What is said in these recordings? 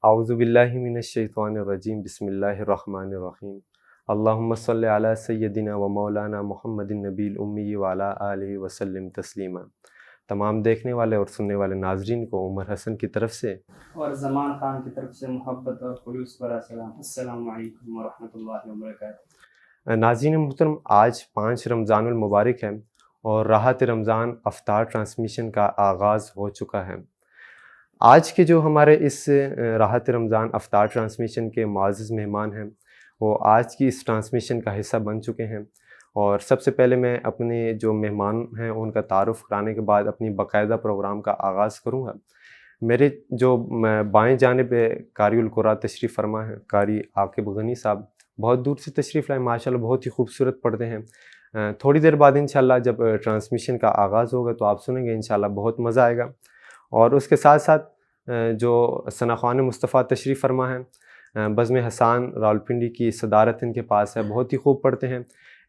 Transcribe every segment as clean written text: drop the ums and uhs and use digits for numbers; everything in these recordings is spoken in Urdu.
اعوذ باللہ من الشیطان الرجیم، بسم اللہ الرحمن الرحیم۔ اللہم صلی علی سیدنا و مولانا محمد النبی الامی وعلی آلہ وسلم تسلیما۔ تمام دیکھنے والے اور سننے والے ناظرین کو عمر حسن کی طرف سے اور زمان خان کی طرف سے محبت اور خلوص برا سلام۔ السلام علیکم ورحمۃ اللہ وبرکاتہ۔ ناظرین محترم، آج 5 رمضان المبارک ہے اور راحت رمضان افطار ٹرانسمیشن کا آغاز ہو چکا ہے۔ آج کے جو ہمارے اس راحت رمضان افطار ٹرانسمیشن کے معزز مہمان ہیں وہ آج کی اس ٹرانسمیشن کا حصہ بن چکے ہیں، اور سب سے پہلے میں اپنے جو مہمان ہیں ان کا تعارف کرانے کے بعد اپنی باقاعدہ پروگرام کا آغاز کروں گا۔ میرے جو بائیں جانب قاری القرآن تشریف فرما ہیں قاری عاقب غنی صاحب، بہت دور سے تشریف لائے، ماشاءاللہ بہت ہی خوبصورت پڑھتے ہیں۔ تھوڑی دیر بعد انشاءاللہ جب ٹرانسمیشن کا آغاز ہوگا تو آپ سنیں گے، انشاءاللہ بہت مزہ آئے گا۔ اور اس کے ساتھ ساتھ جو ثنا خوان مصطفیٰ تشریف فرما ہیں، بزم حسان راولپنڈی کی صدارت ان کے پاس ہے، بہت ہی خوب پڑھتے ہیں۔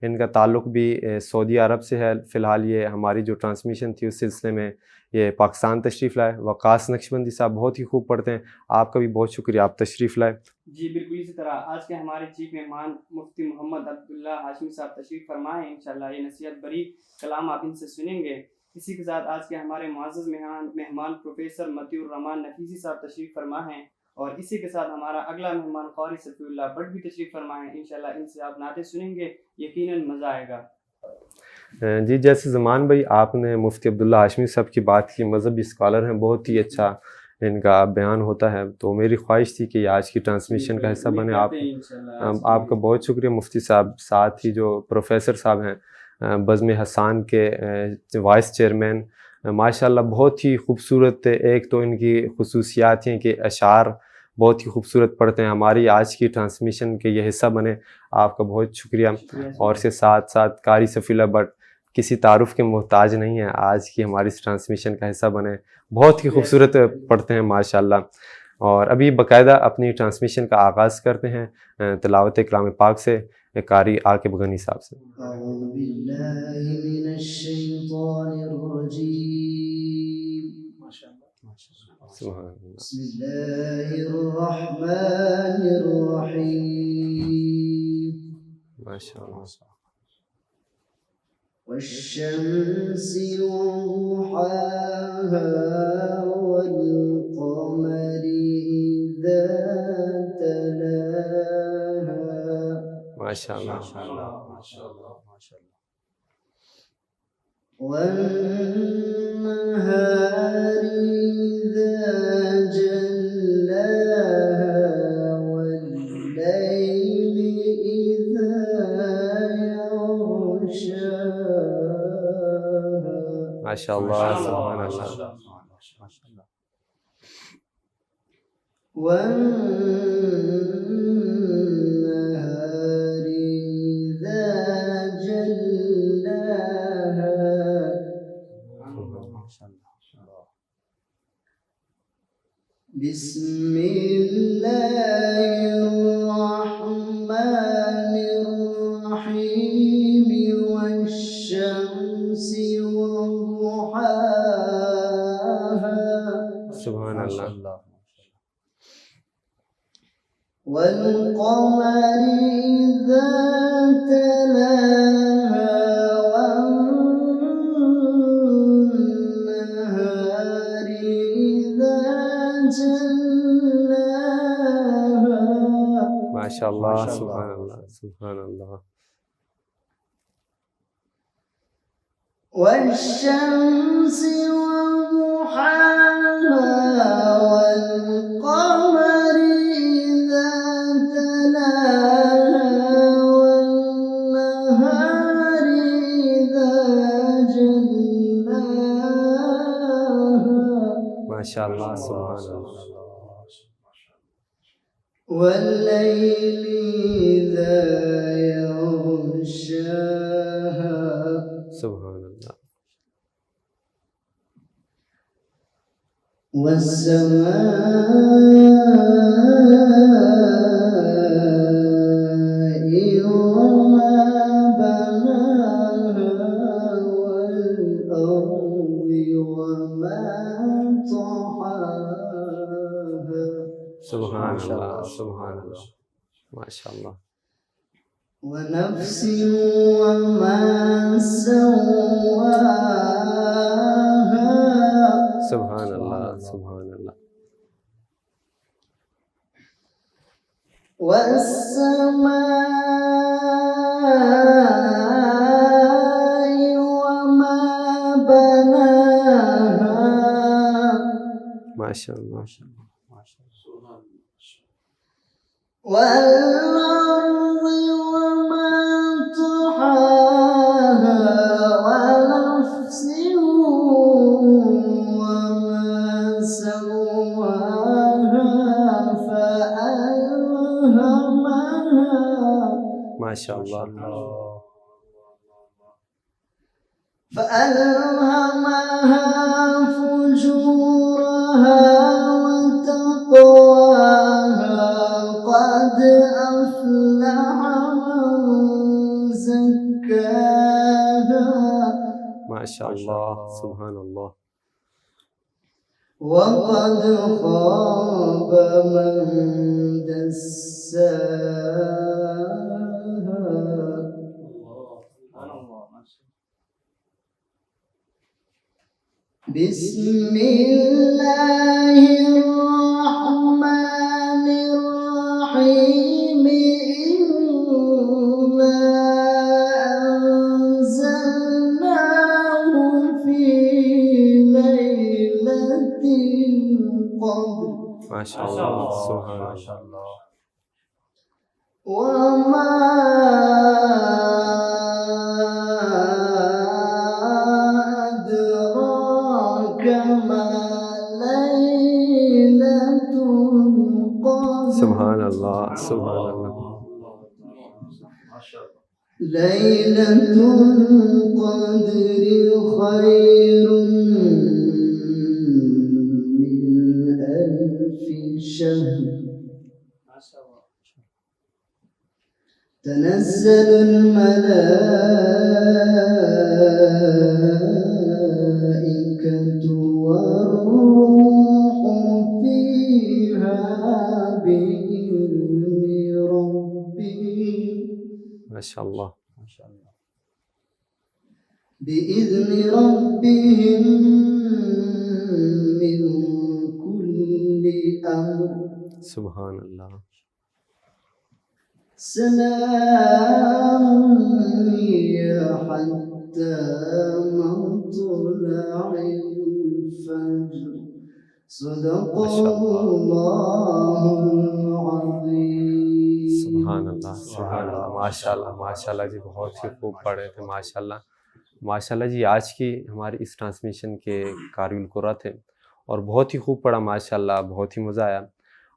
ان کا تعلق بھی سعودی عرب سے ہے، فی الحال یہ ہماری جو ٹرانسمیشن تھی اس سلسلے میں یہ پاکستان تشریف لائے۔ وقاص نقشبندی صاحب بہت ہی خوب پڑھتے ہیں، آپ کا بھی بہت شکریہ، آپ تشریف لائے۔ جی بالکل اسی طرح آج کے ہمارے چیف مہمان مفتی محمد عبداللہ ہاشمی صاحب تشریف فرمائے ہیں، انشاءاللہ یہ نصیحت بری کلام آپ ان سے سنیں گے۔ اسی کے ساتھ آج کے ہمارے معزز مہمان پروفیسر متی الرحمان نفیسی صاحب تشریف فرما ہیں، اور اسی کے ساتھ ہمارا اگلا مہمان قاری صفی اللہ بٹ بھی تشریف فرما ہیں، انشاءاللہ ان سے آپ نعتیں سنیں گے، یقیناً مزہ آئے گا۔ جی، جیسے زمان بھائی آپ نے مفتی عبداللہ ہاشمی صاحب کی بات کی، مذہبی اسکالر ہیں، بہت ہی اچھا ان کا بیان ہوتا ہے، تو میری خواہش تھی کہ یہ آج کی ٹرانسمیشن کا حصہ بنے۔ آپ کا بہت شکریہ مفتی صاحب۔ ساتھ ہی جو پروفیسر صاحب ہیں بزم حسان کے وائس چیئرمین، ماشاءاللہ بہت ہی خوبصورت، ایک تو ان کی خصوصیات ہیں کہ اشعار بہت ہی خوبصورت پڑھتے ہیں، ہماری آج کی ٹرانسمیشن کے یہ حصہ بنے، آپ کا بہت شکریہ۔ اور اس کے ساتھ ساتھ قاری صفی اللہ بٹ کسی تعارف کے محتاج نہیں ہیں، آج کی ہماری اس ٹرانسمیشن کا حصہ بنے، بہت ہی خوبصورت پڑھتے ہیں ماشاءاللہ۔ اور ابھی باقاعدہ اپنی ٹرانسمیشن کا آغاز کرتے ہیں تلاوت کلام پاک سے، قاری عاقب غنی صاحب سے۔ اعوذ باللہ من الشیطان الرجیم، بسم اللہ الرحمن الرحیم، ماشاءاللہ۔ والشمس وضحاها والقمر إذا تلاها ماشاءاللہ۔ والنهار إذا جلاها والليل إذا يغشاها ماشاءاللہ، سبحان اللہ۔ والنهار إذا جلاها بسم الله الرحمن الرحيم والشمس وضحاها سبحان اللہ۔ والقمر إذا تلاها والنهار إذا جلاها ماشاءاللہ، سبحان اللہ، سبحان اللہ۔ والشمس وضحاها والقمر إذا تلاها والنهار إذا جلاها ماشاءاللہ، سبحان اللہ۔ والليل إذا يغشاها سبحان اللہ۔ والسماء وما بناها والأرض وما طحاها سبحان اللہ ماشاء اللہ ونفس وما سواها سبحان اللہ سبحان اللہ والسماء وما بناها ماشاء اللہ والأرض وما طحاها ونفس وما سواها ماشاء اللہ فألهمها فجورها وتقواها قد أفلح من زكاها ماشاء اللہ سبحان اللہ وقد خاب من دساها بسم الله الرحمن الرحيم إنا أنزلناه في ليلة القدر ماشاء اللہ سبحان اللہ وما أدراك ما ليلة القدر سبحان اللہ سبحان اللہ ليلة القدر خير من ألف شهر تنزل الملائكة والروح فيها بإذن ربهم ماشاء اللہ بإذن ربهم من كل أمر سبحان اللہ سلام هي حتى مطلع الفجر صدق الله العظيم سبحان اللہ سبحان اللہ ماشاء اللہ ماشاء اللہ جی بہت ہی خوب پڑھے تھے ماشاء اللہ ماشاء اللہ جی آج کی ہماری اس ٹرانسمیشن کے قاری القرآن تھے اور بہت ہی خوب پڑھا ماشاء اللہ بہت ہی مزہ آیا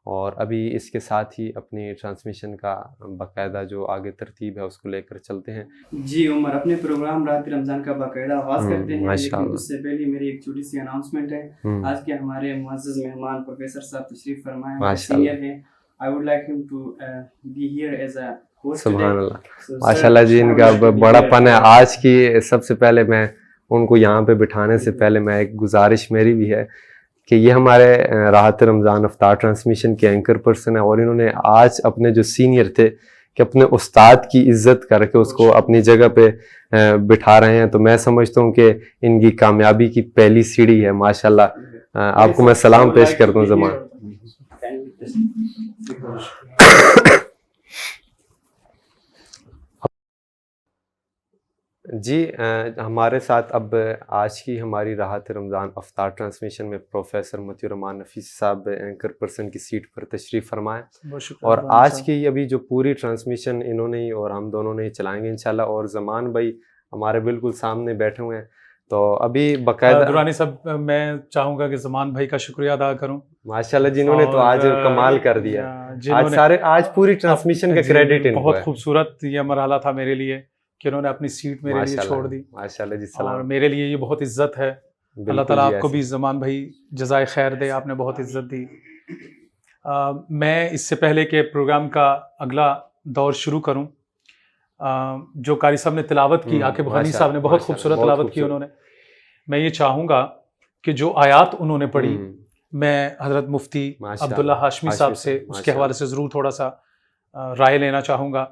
اور ابھی اس کے ساتھ ہی اپنی ٹرانسمیشن کا باقاعدہ جو آگے ترتیب ہے اس کو لے کر چلتے ہیں جی عمر اپنے پروگرام رات رمضان کا باقاعدہ آغاز کرتے ہیں ماشاء لیکن اللہ اس سے پہلے میری ایک چھوٹی سی اناؤنسمنٹ ہے آج کے ہمارے معزز مہمان پروفیسر صاحب تشریف فرمائے ہیں سینئر ہیں I would like him to be here as a host سبحان today. اللہ So, ماشاء sir, Allah G in I would کا like to be بڑا here. پن ہے آج کی سب سے پہلے میں ان کو یہاں پہ بٹھانے سے پہلے میں ایک گزارش میری بھی ہے کہ یہ ہمارے راحت رمضان افطار ٹرانسمیشن کے اینکر پرسن ہیں اور انہوں نے آج اپنے جو سینئر تھے کہ اپنے استاد کی عزت کر کے اس کو اپنی جگہ پہ بٹھا رہے ہیں تو میں سمجھتا ہوں کہ ان کی کامیابی کی پہلی سیڑھی ہے ماشاء اللہ آپ کو میں سلام پیش کرتا ہوں زمان جی ہمارے ساتھ اب آج کی ہماری راحت رمضان افطار ٹرانسمیشن میں پروفیسر مطیع الرحمان نفیس صاحب اینکر پرسن کی سیٹ پر تشریف فرمائیں اور آج کی ابھی جو پوری ٹرانسمیشن انہوں نے ہی اور ہم دونوں نے ہی چلائیں گے انشاءاللہ اور زمان بھائی ہمارے بالکل سامنے بیٹھے ہوئے ہیں تو ابھی باقاعدہ درانی صاحب میں چاہوں گا کہ زمان بھائی کا شکریہ ادا کروں ماشاءاللہ جنہوں نے تو آج کمال کر دیا آج پوری ٹرانسمیشن کا کریڈٹ ان کو بہت ہے خوبصورت یہ مرحلہ تھا میرے لیے کہ انہوں نے اپنی سیٹ میرے لیے چھوڑ دی ماشاءاللہ جی اور سلام میرے لیے یہ بہت عزت ہے اللہ تعالیٰ آپ کو بھی زمان بھائی جزائے خیر دے آپ نے بہت عزت دی میں اس سے پہلے کہ پروگرام کا اگلا دور شروع کروں جو قاری صاحب نے تلاوت کی عاقب غنی صاحب نے بہت خوبصورت تلاوت کی انہوں نے میں یہ چاہوں گا کہ جو آیات انہوں نے پڑھی میں حضرت مفتی ماشاء عبداللہ اللہ، ہاشمی صاحب سے اس کے حوالے سے ضرور تھوڑا سا رائے لینا چاہوں گا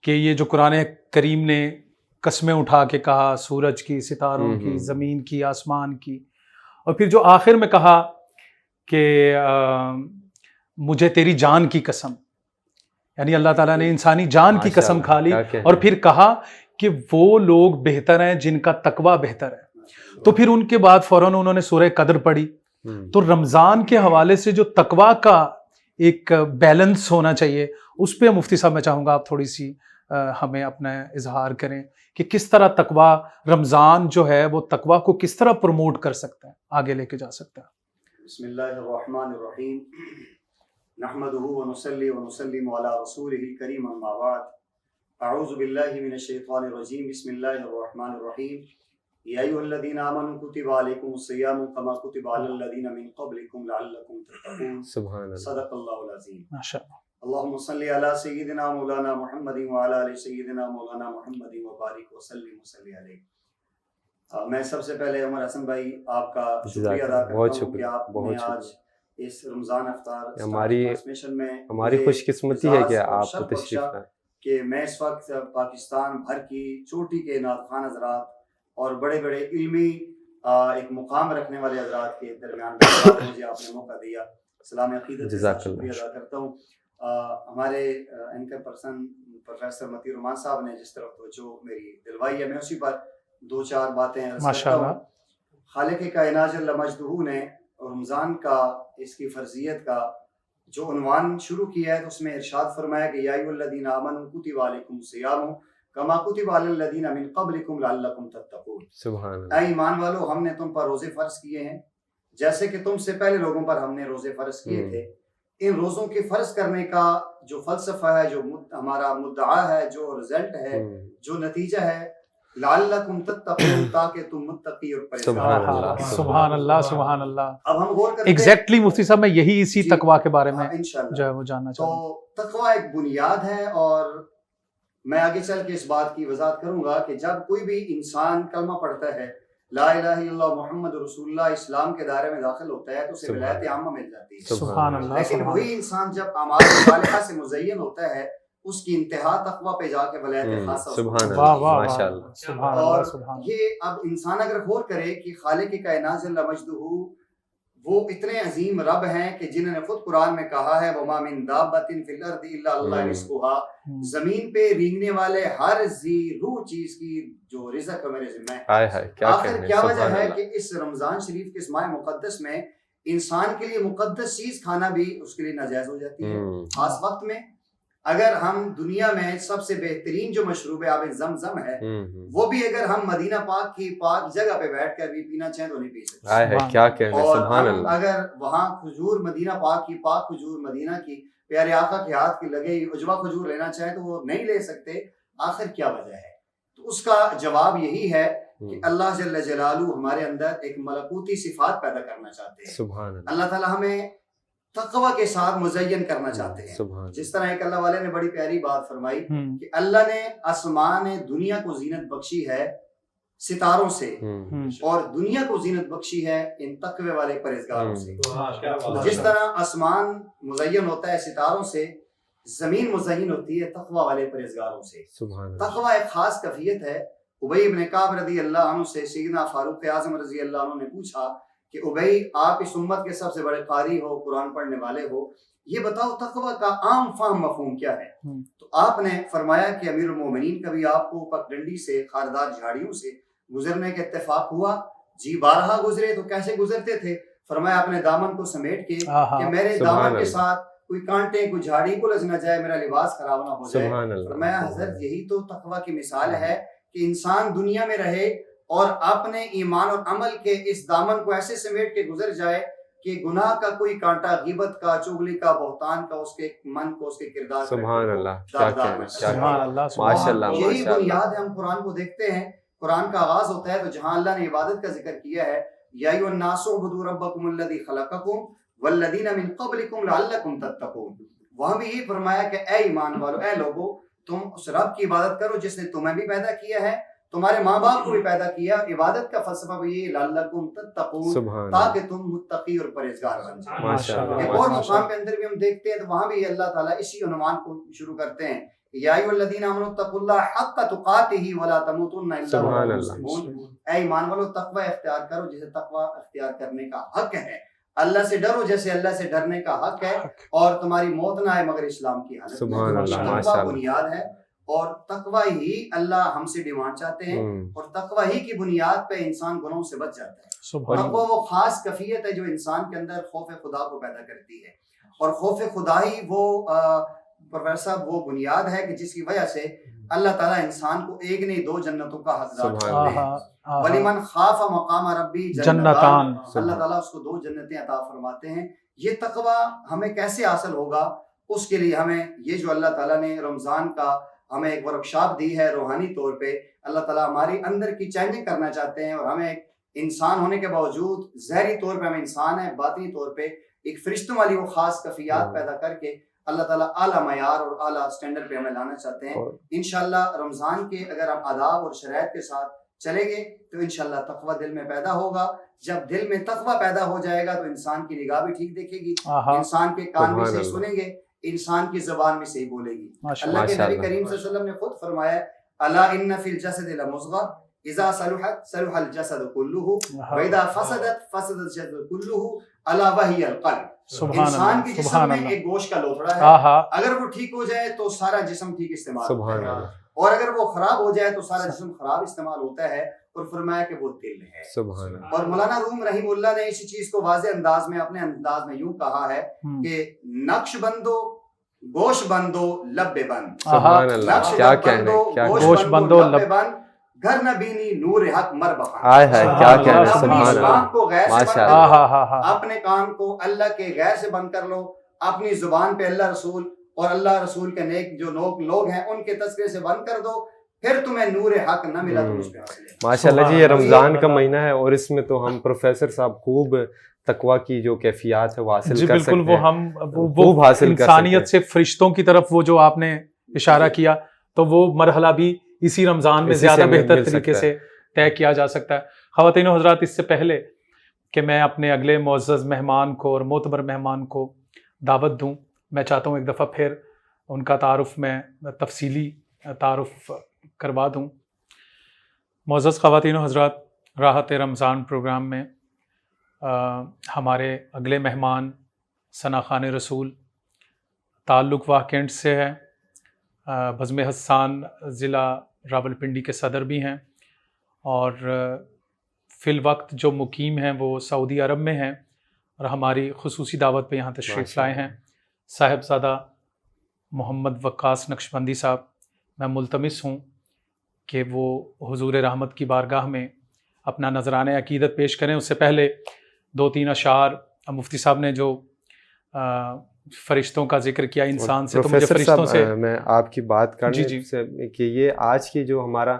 کہ یہ جو قرآن کریم نے قسمیں اٹھا کے کہا، سورج کی، ستاروں کی، زمین کی، آسمان کی، اور پھر جو آخر میں کہا کہ مجھے تیری جان کی قسم، یعنی اللہ تعالیٰ نے انسانی جان کی قسم کھا لی اور پھر کہا کہ وہ لوگ بہتر ہیں جن کا تقویٰ بہتر ہے. تو پھر ان کے بعد فوراً انہوں نے سورہ قدر پڑھی. تو رمضان کے حوالے سے جو تقویٰ کا ایک بیلنس ہونا چاہیے، اس پہ مفتی صاحب میں چاہوں گا آپ تھوڑی سی ہمیں اپنا اظہار کریں کہ کس طرح تقویٰ، رمضان جو ہے وہ تقویٰ کو کس طرح پروموٹ کر سکتا ہے، آگے لے کے جا سکتا ہے. بسم اللہ الرحمن الرحیم، نحمده ونصلی ونسلم علی رسولہ الکریم، اما بعد، اعوذ باللہ من الشیطان الرجیم، بسم اللہ الرحمن الرحیم. یا ایھا الذین آمنوا کتب علیکم الصیام کما کتب علی الذین من قبلکم لعلکم تتقون. سبحان اللہ، صدق اللہ العظیم. ماشاءاللہ. اللہم صلی علی سیدنا مولانا محمد وعلی آل سیدنا مولانا محمد وبارک وسلم وصلی علیہ. میں سب سے پہلے عمر حسن بھائی آپ کا شکریہ ادا کرتا ہوں کہ آپ نے آج اس رمضان افطار ٹرانسمیشن میں ہماری خوش قسمتی ہے کہ آپ کو تشریف لائے کہ میں اس وقت پاکستان بھر کی چوٹی کے نعت خوان حضرات اور بڑے بڑے علمی ایک مقام رکھنے والے حضرات کے درمیان مجھے آپ نے موقع دیا. اسلام عقیدت سے شکریہ ادا کرتا ہوں. ہمارے اینکر پرسن پروفیسر متی رومان صاحب نے جس طرف توجہ میری دلوائی ہے، میں اسی پر دو چار باتیں عرض کرتا ہوں. خالق کائنات جل مجدہ نے رمضان کا، اس کی فرضیت کا جو عنوان شروع کیا ہے تو اس میں ارشاد فرمایا کہ یا ایھا الذین آمنوا کتب علیکم الصیام کما کتب علی الذین من قبلکم لعلکم تتقون. سبحان اللہ. اے ایمان والو، ہم نے تم پر روزے فرض کیے ہیں جیسے کہ تم سے پہلے لوگوں پر ہم نے روزے فرض کیے تھے. ان روزوں کے فرض کرنے کا جو فلسفہ ہے، جو ہمارا مدعا ہے، جو رزلٹ ہے، جو نتیجہ ہے، لعلکم تتقون، تاکہ تم متقی اور پرہیزگار ہو. سبحان اللہ، سبحان اللہ. اب ہم غور کرتے ہیں ایگزیکٹلی مفتی صاحب میں یہی اسی تقویٰ کے بارے میں انشاءاللہ جو ہے وہ جاننا چاہتا ہوں. تو تقویٰ ایک بنیاد ہے، اور میں آگے چل کے اس بات کی وضاحت کروں گا کہ جب کوئی بھی انسان کلمہ پڑھتا ہے، لا الہ الا اللہ محمد رسول اللہ، اسلام کے دائرے میں داخل ہوتا ہے تو اسے ولایت عامہ مل جاتی ہے. سبحان اللہ. لیکن وہی انسان جب اعمال صالحہ سے مزین ہوتا ہے، اس کی انتہا تقویٰ پہ جا کے ولایت خاصہ. سبحان واہ اللہ، واہ ماشاءاللہ. اور یہ اب انسان اگر غور کرے کہ خالق کائنات جل مجدہ وہ اتنے عظیم رب ہیں کہ جنہوں نے خود قرآن میں کہا ہے وَمَا مِن دَابَّةٍ فِي الْأَرْضِ إِلَّا اللَّهُ رِزْقُهَا، زمین پہ رینگنے والے ہر ذی روح چیز کی جو رزق ہے میرے ذمہ ہے. آخر کیا وجہ ہے کہ اس رمضان شریف کے اس ماہ مقدس میں انسان کے لیے مقدس چیز کھانا بھی اس کے لیے ناجائز ہو جاتی ہے. خاص وقت میں اگر ہم دنیا میں سب سے بہترین جو مشروب آب زمزم ہے وہ بھی اگر ہم مدینہ پاک کی پاک جگہ پہ بیٹھ کر بھی پینا چاہیں تو نہیں پی سکتے. اور ہم اگر وہاں کھجور، مدینہ پاک کی پاک کھجور، مدینہ کی پیارے آقا کے ہاتھ کی لگے عجوہ کھجور لینا چاہیں تو وہ نہیں لے سکتے. آخر کیا وجہ ہے؟ تو اس کا جواب یہی ہے کہ اللہ جل جلالہ ہمارے اندر ایک ملکوتی صفات پیدا کرنا چاہتے ہیں. اللہ تعالیٰ ہمیں تقویٰ کے ساتھ مزین کرنا چاہتے ہیں. جس طرح ایک اللہ والے نے بڑی پیاری بات فرمائی کہ اللہ نے آسمان دنیا کو زینت بخشی ہے ستاروں سے، اور دنیا کو زینت بخشی ہے ان تقوی والے پرہیزگاروں سے. جس طرح آسمان مزین ہوتا ہے ستاروں سے، زمین مزین ہوتی ہے تقوی والے پرہیزگاروں سے. تقوی ایک خاص کیفیت ہے. ابی بن کعب رضی اللہ عنہ سے سیدنا فاروق اعظم رضی اللہ عنہ نے پوچھا کہ ابی، آپ اس امت کے سب سے بڑے قاری ہو، قرآن پڑھنے والے ہو، یہ بتاؤ تقوی کا عام فہم مفہوم کیا ہے؟ تو آپ نے فرمایا کہ امیر المومنین کبھی آپ کو پگڈنڈی سے، خاردار جھاڑیوں سے گزرنے کا اتفاق ہوا؟ جی بارہا گزرے. تو کیسے گزرتے تھے؟ فرمایا اپنے دامن کو سمیٹ کے کہ میرے دامن کے ساتھ کوئی کانٹے، کوئی جھاڑی کو لگ نہ جائے، میرا لباس خراب نہ ہو جائے. فرمایا حضرت یہی تو تقوی کی مثال ہے کہ انسان دنیا میں رہے اور اپنے ایمان اور عمل کے اس دامن کو ایسے سمیٹ کے گزر جائے کہ گناہ کا کوئی کانٹا، غیبت کا، چغلی کا، بہتان کا اس کے من کو، اس کے کردار کو سبحان اللہ، ماشاءاللہ. یہی بنیاد ہے. ہم قرآن کو دیکھتے ہیں، قرآن کا آغاز ہوتا ہے تو جہاں اللہ نے عبادت کا ذکر کیا ہے، یا ایھا الناس اعبدوا ربکم الذی خلقکم والذین من قبلکم لعلکم تتقون، وہاں بھی یہ فرمایا کہ اے ایمان والو، اے لوگو، تم اس رب کی عبادت کرو جس نے تمہیں بھی پیدا کیا ہے تمہارے ماں باپ کو بھی پیدا کیا. عبادت کا فلسفہ بھی یہ لعلکم تتقون, سبحان تاکہ تم متقی اور پرہیزگار بن جاؤ. ماشاءاللہ. ایک اور مقام کے اندر بھی ہم دیکھتے ہیں تو وہاں بھی اللہ تعالیٰ اسی عنوان کو شروع کرتے ہیں, یا ایھا الذین آمنوا اتقوا اللہ حق تقاتہ ولا تموتن الا سبحان وانتم اللہ. مسلمون. اے ایمان والو تقوی اختیار کرو جسے تقوی اختیار کرنے کا حق ہے, اللہ سے ڈرو جیسے اللہ سے ڈرنے کا حق ہے, اور تمہاری موت نہ آئے مگر اسلام کی حالت میں. سبحان اللہ. تقوی ماشاءاللہ. بنیاد ہے, اور تقوی ہی اللہ ہم سے ڈیمانڈ چاہتے ہیں, اور تقوی ہی کی بنیاد پہ انسان گناہوں سے بچ جاتا ہے. تقوی وہ خاص کیفیت ہے جو انسان کے اندر خوف خدا کو پیدا کرتی ہے, اور خوف خدا ہی وہ پروفیسر صاحب وہ بنیاد ہے کہ جس کی وجہ سے اللہ تعالیٰ انسان کو ایک نہیں دو جنتوں کا حقدار کرتے ہیں. ولیمن خاف مقام ربی جنتان, اللہ تعالیٰ اس کو 2 جنتیں عطا فرماتے ہیں. یہ تقوی ہمیں کیسے حاصل ہوگا, اس کے لیے ہمیں یہ جو اللہ تعالیٰ نے رمضان کا ہمیں ایک ورکشاپ دی ہے روحانی طور پہ, اللہ تعالیٰ ہماری اندر کی چینجنگ کرنا چاہتے ہیں, اور ہمیں ایک انسان ہونے کے باوجود ظاہری طور پہ ہم انسان ہیں, باطنی طور پہ ایک فرشتوں والی وہ خاص کیفیات پیدا کر کے اللہ تعالیٰ اعلیٰ معیار اور اعلیٰ اسٹینڈرڈ پہ ہمیں لانا چاہتے ہیں. انشاءاللہ رمضان کے اگر ہم آداب اور شرائط کے ساتھ چلیں گے تو انشاءاللہ تقوی دل میں پیدا ہوگا. جب دل میں تقوی پیدا ہو جائے گا تو انسان کی نگاہ بھی ٹھیک دیکھے گی, انسان کے کان بھی صحیح سنیں گے, انسان کی زبان بھی صحیح بولے گی. اللہ کے نبی کریم صلی اللہ علیہ وسلم نے خود فرمایا, الا ان فی الجسد لمضغہ اذا صلحت صلح الجسد كله واذا فسدت فسد الجسد كله الا وهي القلب. انسان کے جسم میں ایک گوشت کا لوتھڑا ہے, اگر وہ ٹھیک ہو جائے تو سارا جسم ٹھیک استعمال ہوتا ہے, اور اگر وہ خراب ہو جائے تو سارا جسم خراب استعمال ہوتا ہے. اور فرمایا کہ وہ دل ہے. سبحان اللہ. اور مولانا روم رحیم اللہ نے اسی چیز کو واضح انداز میں اپنے انداز میں یوں کہا ہے کہ نقش بندو گوش بندو لب بند. سبحان اللہ. کیا کہنے, کیا گوش بندو لب بند, گھر نہ بینی نور حق مر بخان. آئے ہے, کیا کہنے. سبحان اللہ. کو غیر سے بند کر لو, اپنے کام کو اللہ کے غیر سے بند کر لو, اپنی زبان پہ اللہ رسول اور اللہ رسول کے نیک جو لوگ ہیں ان کے تذکرے سے بند کر دو, پھر تمہیں نور حق نہ ملا تو اس پہ حاصل ہے. ماشاءاللہ جی, یہ رمضان کا مہینہ ہے اور اس میں تو ہم پروفیسر صاحب خوب تقوی کی جو کیفیات ہے وہ حاصل کر سکتے ہیں. بالکل, وہ ہم وہ انسانیت سے فرشتوں کی طرف وہ جو آپ نے اشارہ کیا, تو وہ مرحلہ بھی اسی رمضان میں زیادہ بہتر طریقے سے طے کیا جا سکتا ہے. خواتین و حضرات, اس سے پہلے کہ میں اپنے اگلے معزز مہمان کو اور معتبر مہمان کو دعوت دوں, میں چاہتا ہوں ایک دفعہ پھر ان کا تعارف میں تفصیلی تعارف کروا دوں. معزز خواتین و حضرات, راحت رمضان پروگرام میں ہمارے اگلے مہمان ثنا خان رسول, تعلق واہ سے ہے, بزم حسان ضلع راولپنڈی کے صدر بھی ہیں, اور فی الوقت جو مقیم ہیں وہ سعودی عرب میں ہیں, اور ہماری خصوصی دعوت پہ یہاں تشریف لائے ہیں. صاحبزادہ محمد وقاص نقشبندی صاحب, میں ملتمس ہوں کہ وہ حضور رحمت کی بارگاہ میں اپنا نذرانِ عقیدت پیش کریں. اس سے پہلے 2-3 اشعار مفتی صاحب نے جو فرشتوں کا ذکر کیا انسان سے, تو مجھے فرشتوں سے میں آپ کی بات کرنے سے کہ یہ آج کی جو ہمارا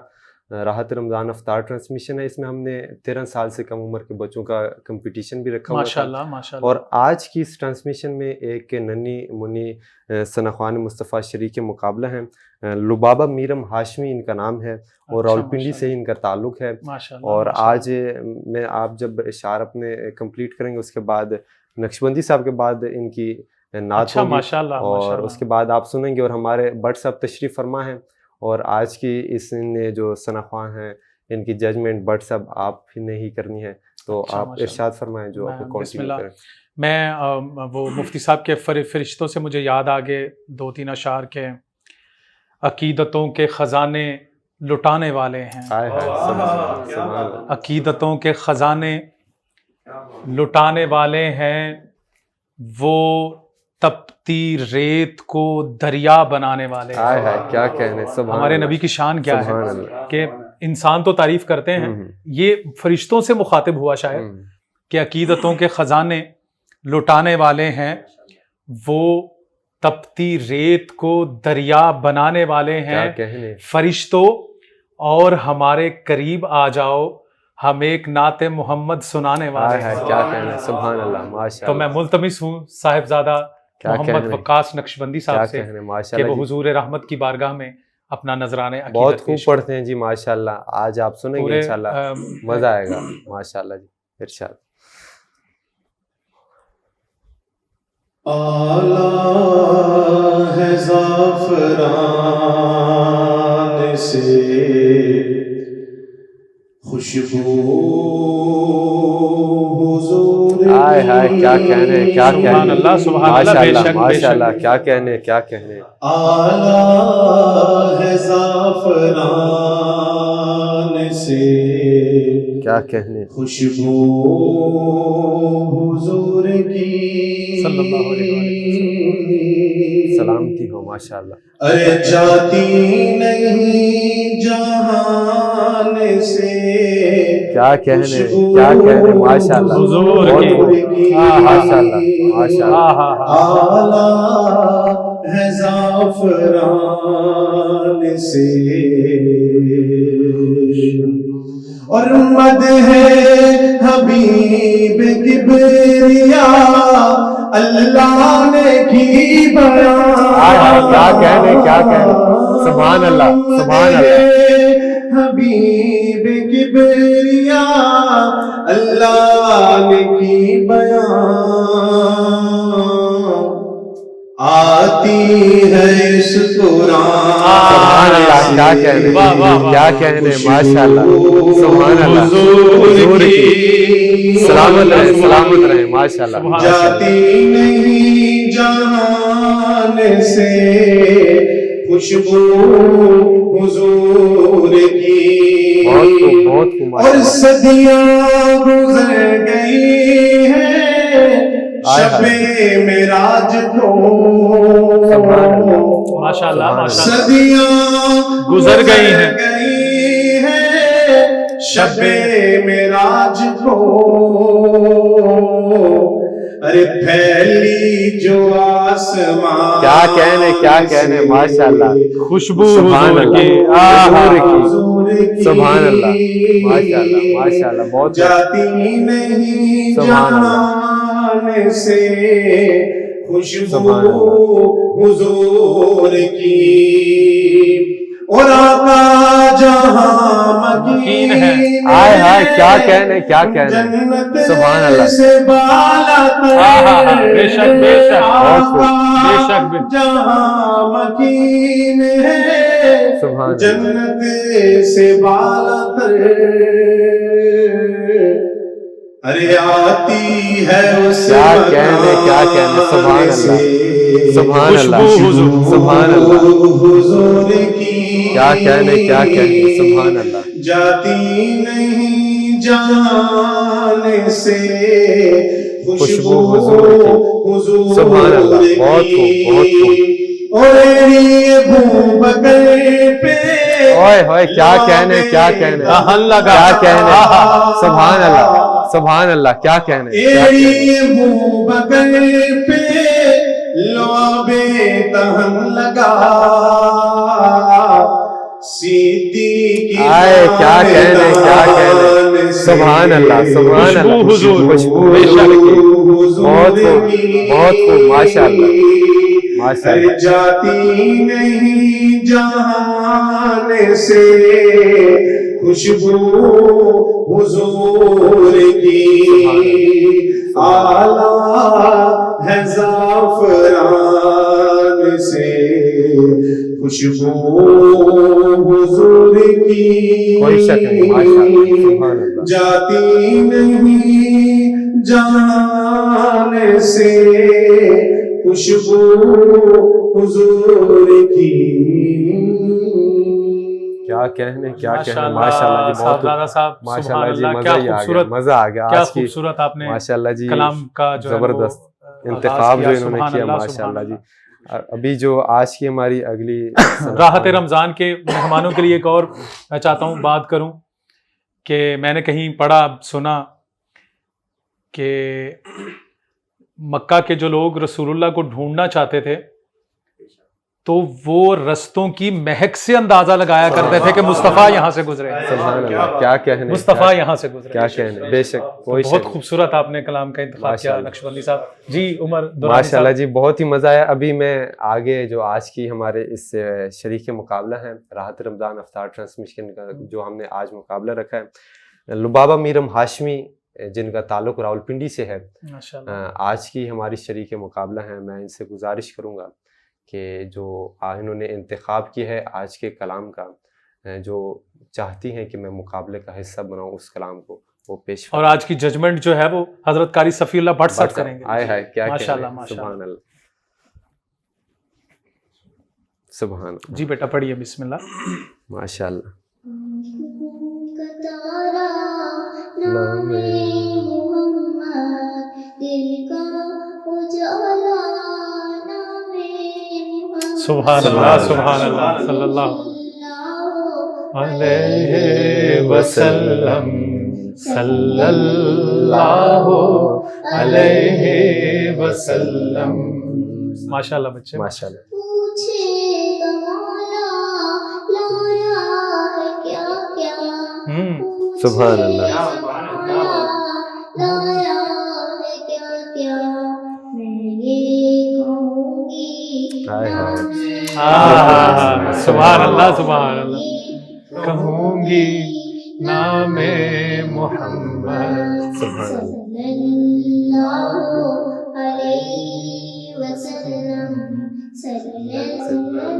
راحت رمضان افطار ٹرانسمیشن ہے, اس میں ہم نے 13 سال سے کم عمر کے بچوں کا کمپٹیشن بھی رکھا ہوا تھا, اور آج کی اس ٹرانسمیشن میں ایک ننھی منی ثنا خوان مصطفیٰ شریک کے مقابلہ ہیں. لبابہ میرم ہاشمی ان کا نام ہے, اور راولپنڈی سے ہی ان کا تعلق ہے. اور آج میں آپ جب اشعار اپنے کمپلیٹ کریں گے, اس کے بعد نقشبندی صاحب کے بعد ان کی نعت ہوگی, اور اس کے بعد آپ سنیں گے. اور ہمارے بٹ صاحب تشریف فرما ہیں, اور آج کی اس نے جو ثنا خوان ہیں ان کی ججمنٹ بٹ صاحب آپ نے ہی کرنی ہے, تو آپ ارشاد فرمائیں جو آپ کنٹینیو کریں. میں وہ مفتی صاحب کے فرشتوں سے مجھے یاد آگے 2-3 اشعار کے, عقیدتوں کے خزانے لٹانے والے ہیں, عقیدتوں کے خزانے لٹانے والے ہیں, وہ تپتی ریت کو دریا بنانے والے ہیں. کیا کہنے, ہمارے نبی کی شان کیا ہے کہ انسان تو تعریف کرتے ہیں, یہ فرشتوں سے مخاطب ہوا شاید کہ عقیدتوں کے خزانے لٹانے والے ہیں, وہ تپتی ریت کو دریا بنانے والے ہیں. فرشتوں اور ہمارے قریب آ جاؤ, ہم ایک نعت محمد سنانے والے ہیں. کیا کہنے, سبحان اللہ, ماشاءاللہ. تو میں ملتمس ہوں صاحبزادہ محمد وقاص نقشبندی صاحب سے کہ وہ حضور رحمت کی بارگاہ میں اپنا نذرانے عقیدت بہت خوب پیش کریں۔ پڑھتے ہیں جی ماشاءاللہ. آج آپ سنیں گے پورے انشاءاللہ مزہ آئے گا ماشاءاللہ جی. ارشاد. آلہ ہے زعفران سے خوشبو حضور ہائے ہائے کیا کہنے کیا سبحان کہنے اللہ سبحان اللہ، بے ماشاءاللہ شک بے ماشاءاللہ شک. کیا کہنے کیا کہنے. آلہ ہے زعفران سے کیا کہنے. خوشبو حضور کی صلی اللہ علیہ وسلم. سلامتی ہو ماشاءاللہ. ارے جاتی نہیں جہان سے کیا کہنے کیا کہنے ماشاءاللہ. حضور بہت کی. خوب. ماشاءاللہ ماشاءاللہ. آلہ ہے زعفران سے اور مد ہے حبیب کبریا اللہ نے کی بیان. کیا کہنے کیا کہنے. سبحان اللہ سبحان اللہ. حبیب کبریا اللہ نے کی بیان. آتی ہے اس سبحان اللہ کیا کہنے واہ واہ واہ. کیا کہنے ماشاءاللہ. سبحان اللہ. حضور کی سلامت رہے ماشاءاللہ. جاتی نہیں جہان سے خوشبو حضور کی. بہت خوب اور ماشاءاللہ. صدیاں گزر گئی ہیں شب معراج کو. سبحان اللہ. ماشاءاللہ ماشاءاللہ. صدیاں گزر گئی ہیں شب معراج کو. ارے پھیلی جو آسمان کیا کہنے ماشاءاللہ. خوشبو سبحان حضور کی. اللہ. حضور کی سبحان اللہ ماشاءاللہ ماشاءاللہ. بہت جاتی نہیں سبحان جہان سے خوشبو سبحان حضور کی. اور آقا جہاں مکین ہے. ہائے ہائے کیا کہنے جنت سبحان اللہ. سے بالا تر. بے شک بے شک آقا بے شک بے. جہاں مکین ہے سبحان اللہ. جنت سے بالا تر. ارے آتی ہے اس کیا کہنے سبحان اللہ سبحان اللہ سبحان اللہ. حضور کی کیا کہنے سبحان اللہ. جاتی نہیں جان سے خوشبو حضور سبحان اللہ. بہت خوب. اور ابو بکر پہ اوئے ہوئے کیا کہنے دہن لگا. کیا کہنے سبحان اللہ سبحان اللہ. کیا کہنے ابو بکر پہ لعبے دہن لگا. صدیق آئے کیا کہنے سبحان اللہ سبحان اللہ. حضور خوشبو بے شک. بہت خوب ماشاءاللہ ماشاءاللہ. جاتی نہیں جہان سے خوشبو حضور کی. آلہ ہے زعفران سے خوشبو حضور کی. کوئی شک نہیں ماشاءاللہ سبحان اللہ. جاتی نہیں جان سے خوشبو حضور کی. کیا کہنے ماشاءاللہ ماشاءاللہ جی. بہت صاحبزادہ صاحب سبحان ماشاءاللہ جی. اللہ. مزہ کیا ہی آ گیا خوبصورت مزہ آ گیا. کیا آج کی خوبصورت آپ نے ماشاءاللہ جی کلام کا جو ہے وہ زبردست آغاز انتخاب کیا. جو انہوں نے سبحان کیا اللہ، ماشاءاللہ سبحان جی. ابھی جو آج کی ہماری اگلی راحت رمضان کے مہمانوں کے لیے ایک اور میں چاہتا ہوں بات کروں کہ میں نے کہیں پڑھا سنا کہ مکہ کے جو لوگ رسول اللہ کو ڈھونڈنا چاہتے تھے تو وہ رستوں کی مہک سے اندازہ لگایا کرتے تھے کہ مصطفیٰ یہاں سے گزرے ہیں، سبحان اللہ، کیا کہنے، مصطفیٰ یہاں سے گزرے کیا ہیں۔ کہنے، بے شک کوئی بہت شک نہیں۔ خوبصورت آپ نے کلام کا انتخاب کیا ماشاءاللہ۔ نقشبندی صاحب جی۔ عمر دورانی ماشاء اللہ صاحب، جی، بہت ہی مزہ آیا۔ ابھی میں آگے جو آج کی ہمارے اس شریک مقابلہ ہے راحت رمضان افطار ٹرانسمیشن کا، جو ہم نے آج مقابلہ رکھا ہے، لبابہ میرم ہاشمی جن کا تعلق راولپنڈی سے ہے، ماشاءاللہ، آج کی ہماری شریک مقابلہ ہیں۔ میں ان سے گزارش کروں گا کہ جو انہوں نے انتخاب کی ہے آج کے کلام کا، جو چاہتی ہیں کہ میں مقابلے کا حصہ بناؤں، اس کلام کو وہ پیش اور آج کی ججمنٹ جو ہے وہ حضرت قاری صفی اللہ بٹ صاحب کریں گے۔ آئے ہائے کیا ماشاءاللہ، کہنے، ماشاءاللہ۔ سبحان اللہ، سبحان اللہ، جی بیٹا پڑھیے، بسم اللہ۔ ماشاء اللہ۔ کتارا نام محمد، دل کا اجالا نام محمد، سبحان اللہ، سبحان اللہ، صلی اللہ علیہ وسلم، صلی اللہ علیہ وسلم۔ ماشاءاللہ بچے، ماشاء اللہ، پوچھے گا مولا لایا ہے کیا کیا، سبحان اللہ، لایا ہے کیا کیا، میں یہ کہوں گی ہائے ہائے، سبحان اللہ، سبحان اللہ۔ کہوں گی نام محمد، سبحان اللہ، صلی اللہ علیہ وسلم، صلی اللہ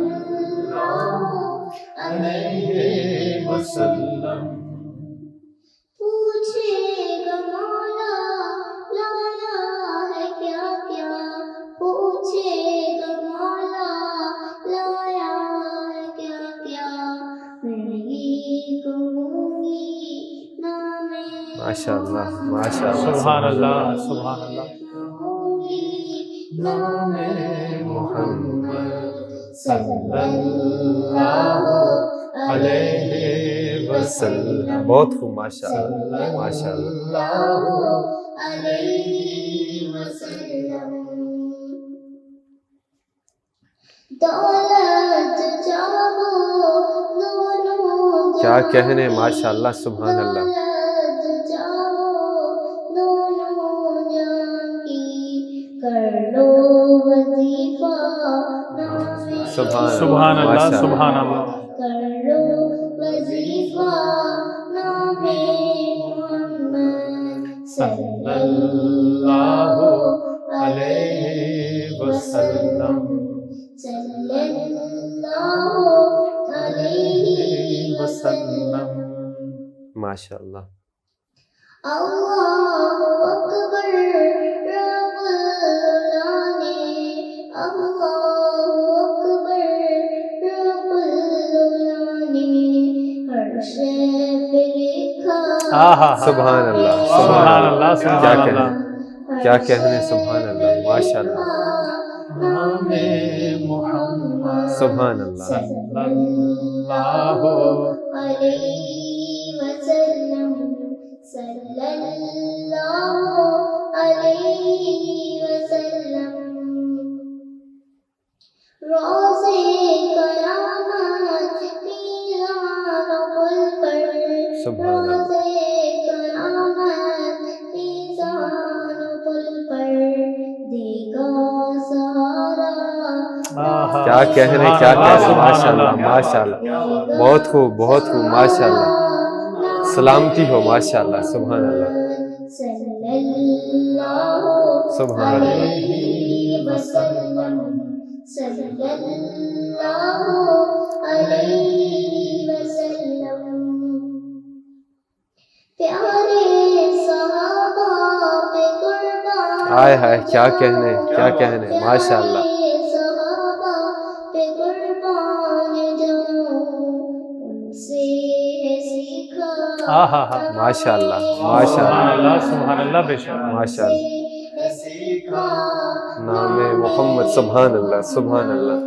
علیہ وسلم۔ پوچھے گا مولا لایا ہے کیا کیا، پوچھے گا مولا لایا ہے کیا کیا، میں یہ کہوں گی نام ماشاء اللہ، ماشاء اللہ، سبحان اللہ، سبحان اللہ۔ کہوں گی نام محمد صلی اللہ علیہ وسلم۔ بہت خوب، ماشاء اللہ، ماشاء اللہ، علیہ وسلم۔ دولت چاہو دونوں کیا کہنے، ماشاء اللہ، سبحان اللہ، دولت چاہو دونوں جہاں کی، کر لو وظیفہ نام سبحان اللہ، ماشاء اللہ، سبحان اللہ۔ کر لو وظیفہ نام محمد، صلی اللہ علیہ وسلم، صلی اللہ علیہ وسلم۔ ماشاء اللہ، اللہ اکبر رب العالمین، اللہ اکبر رب العالمین، ہر شے پہ لکھا سبحان اللہ، سبحان اللہ، کیا سبحان کہنے، اللہ۔ کیا کہنے، سبحان اللہ، ماشاء اللہ، نام محمد، سبحان اللہ، صلی اللہ علیہ وسلم، صلی اللہ علیہ وسلم۔ روزے قیامت میزان و پل پر، سبحان اللہ، روزے قیامت میزان و پل پر، دے گا سہارا کیا کہنے، کیا کہنے، ماشاء اللہ، ماشاء اللہ، بہت خوب، بہت خوب، ماشاء اللہ، سلامتی ہو، ماشاء اللہ، سبحان اللہ، صلی اللہ سبحان اللہ، علیہ وسلم، صلی اللہ علیہ وسلم۔ پیارے صحابہ پہ قربان، آئے ہائے کیا کہنے، کیا کہنے، ماشاء اللہ، پیارے صحابہ پہ قربان جاؤں، ان سے ہے سیکھا ماشاء اللہ، ماشاء سبحان اللہ، اللہ، سبحان اللہ، بے شک۔ ماشاء اللہ، ہے سیکھا نام محمد، سبحان اللہ، سبحان اللہ،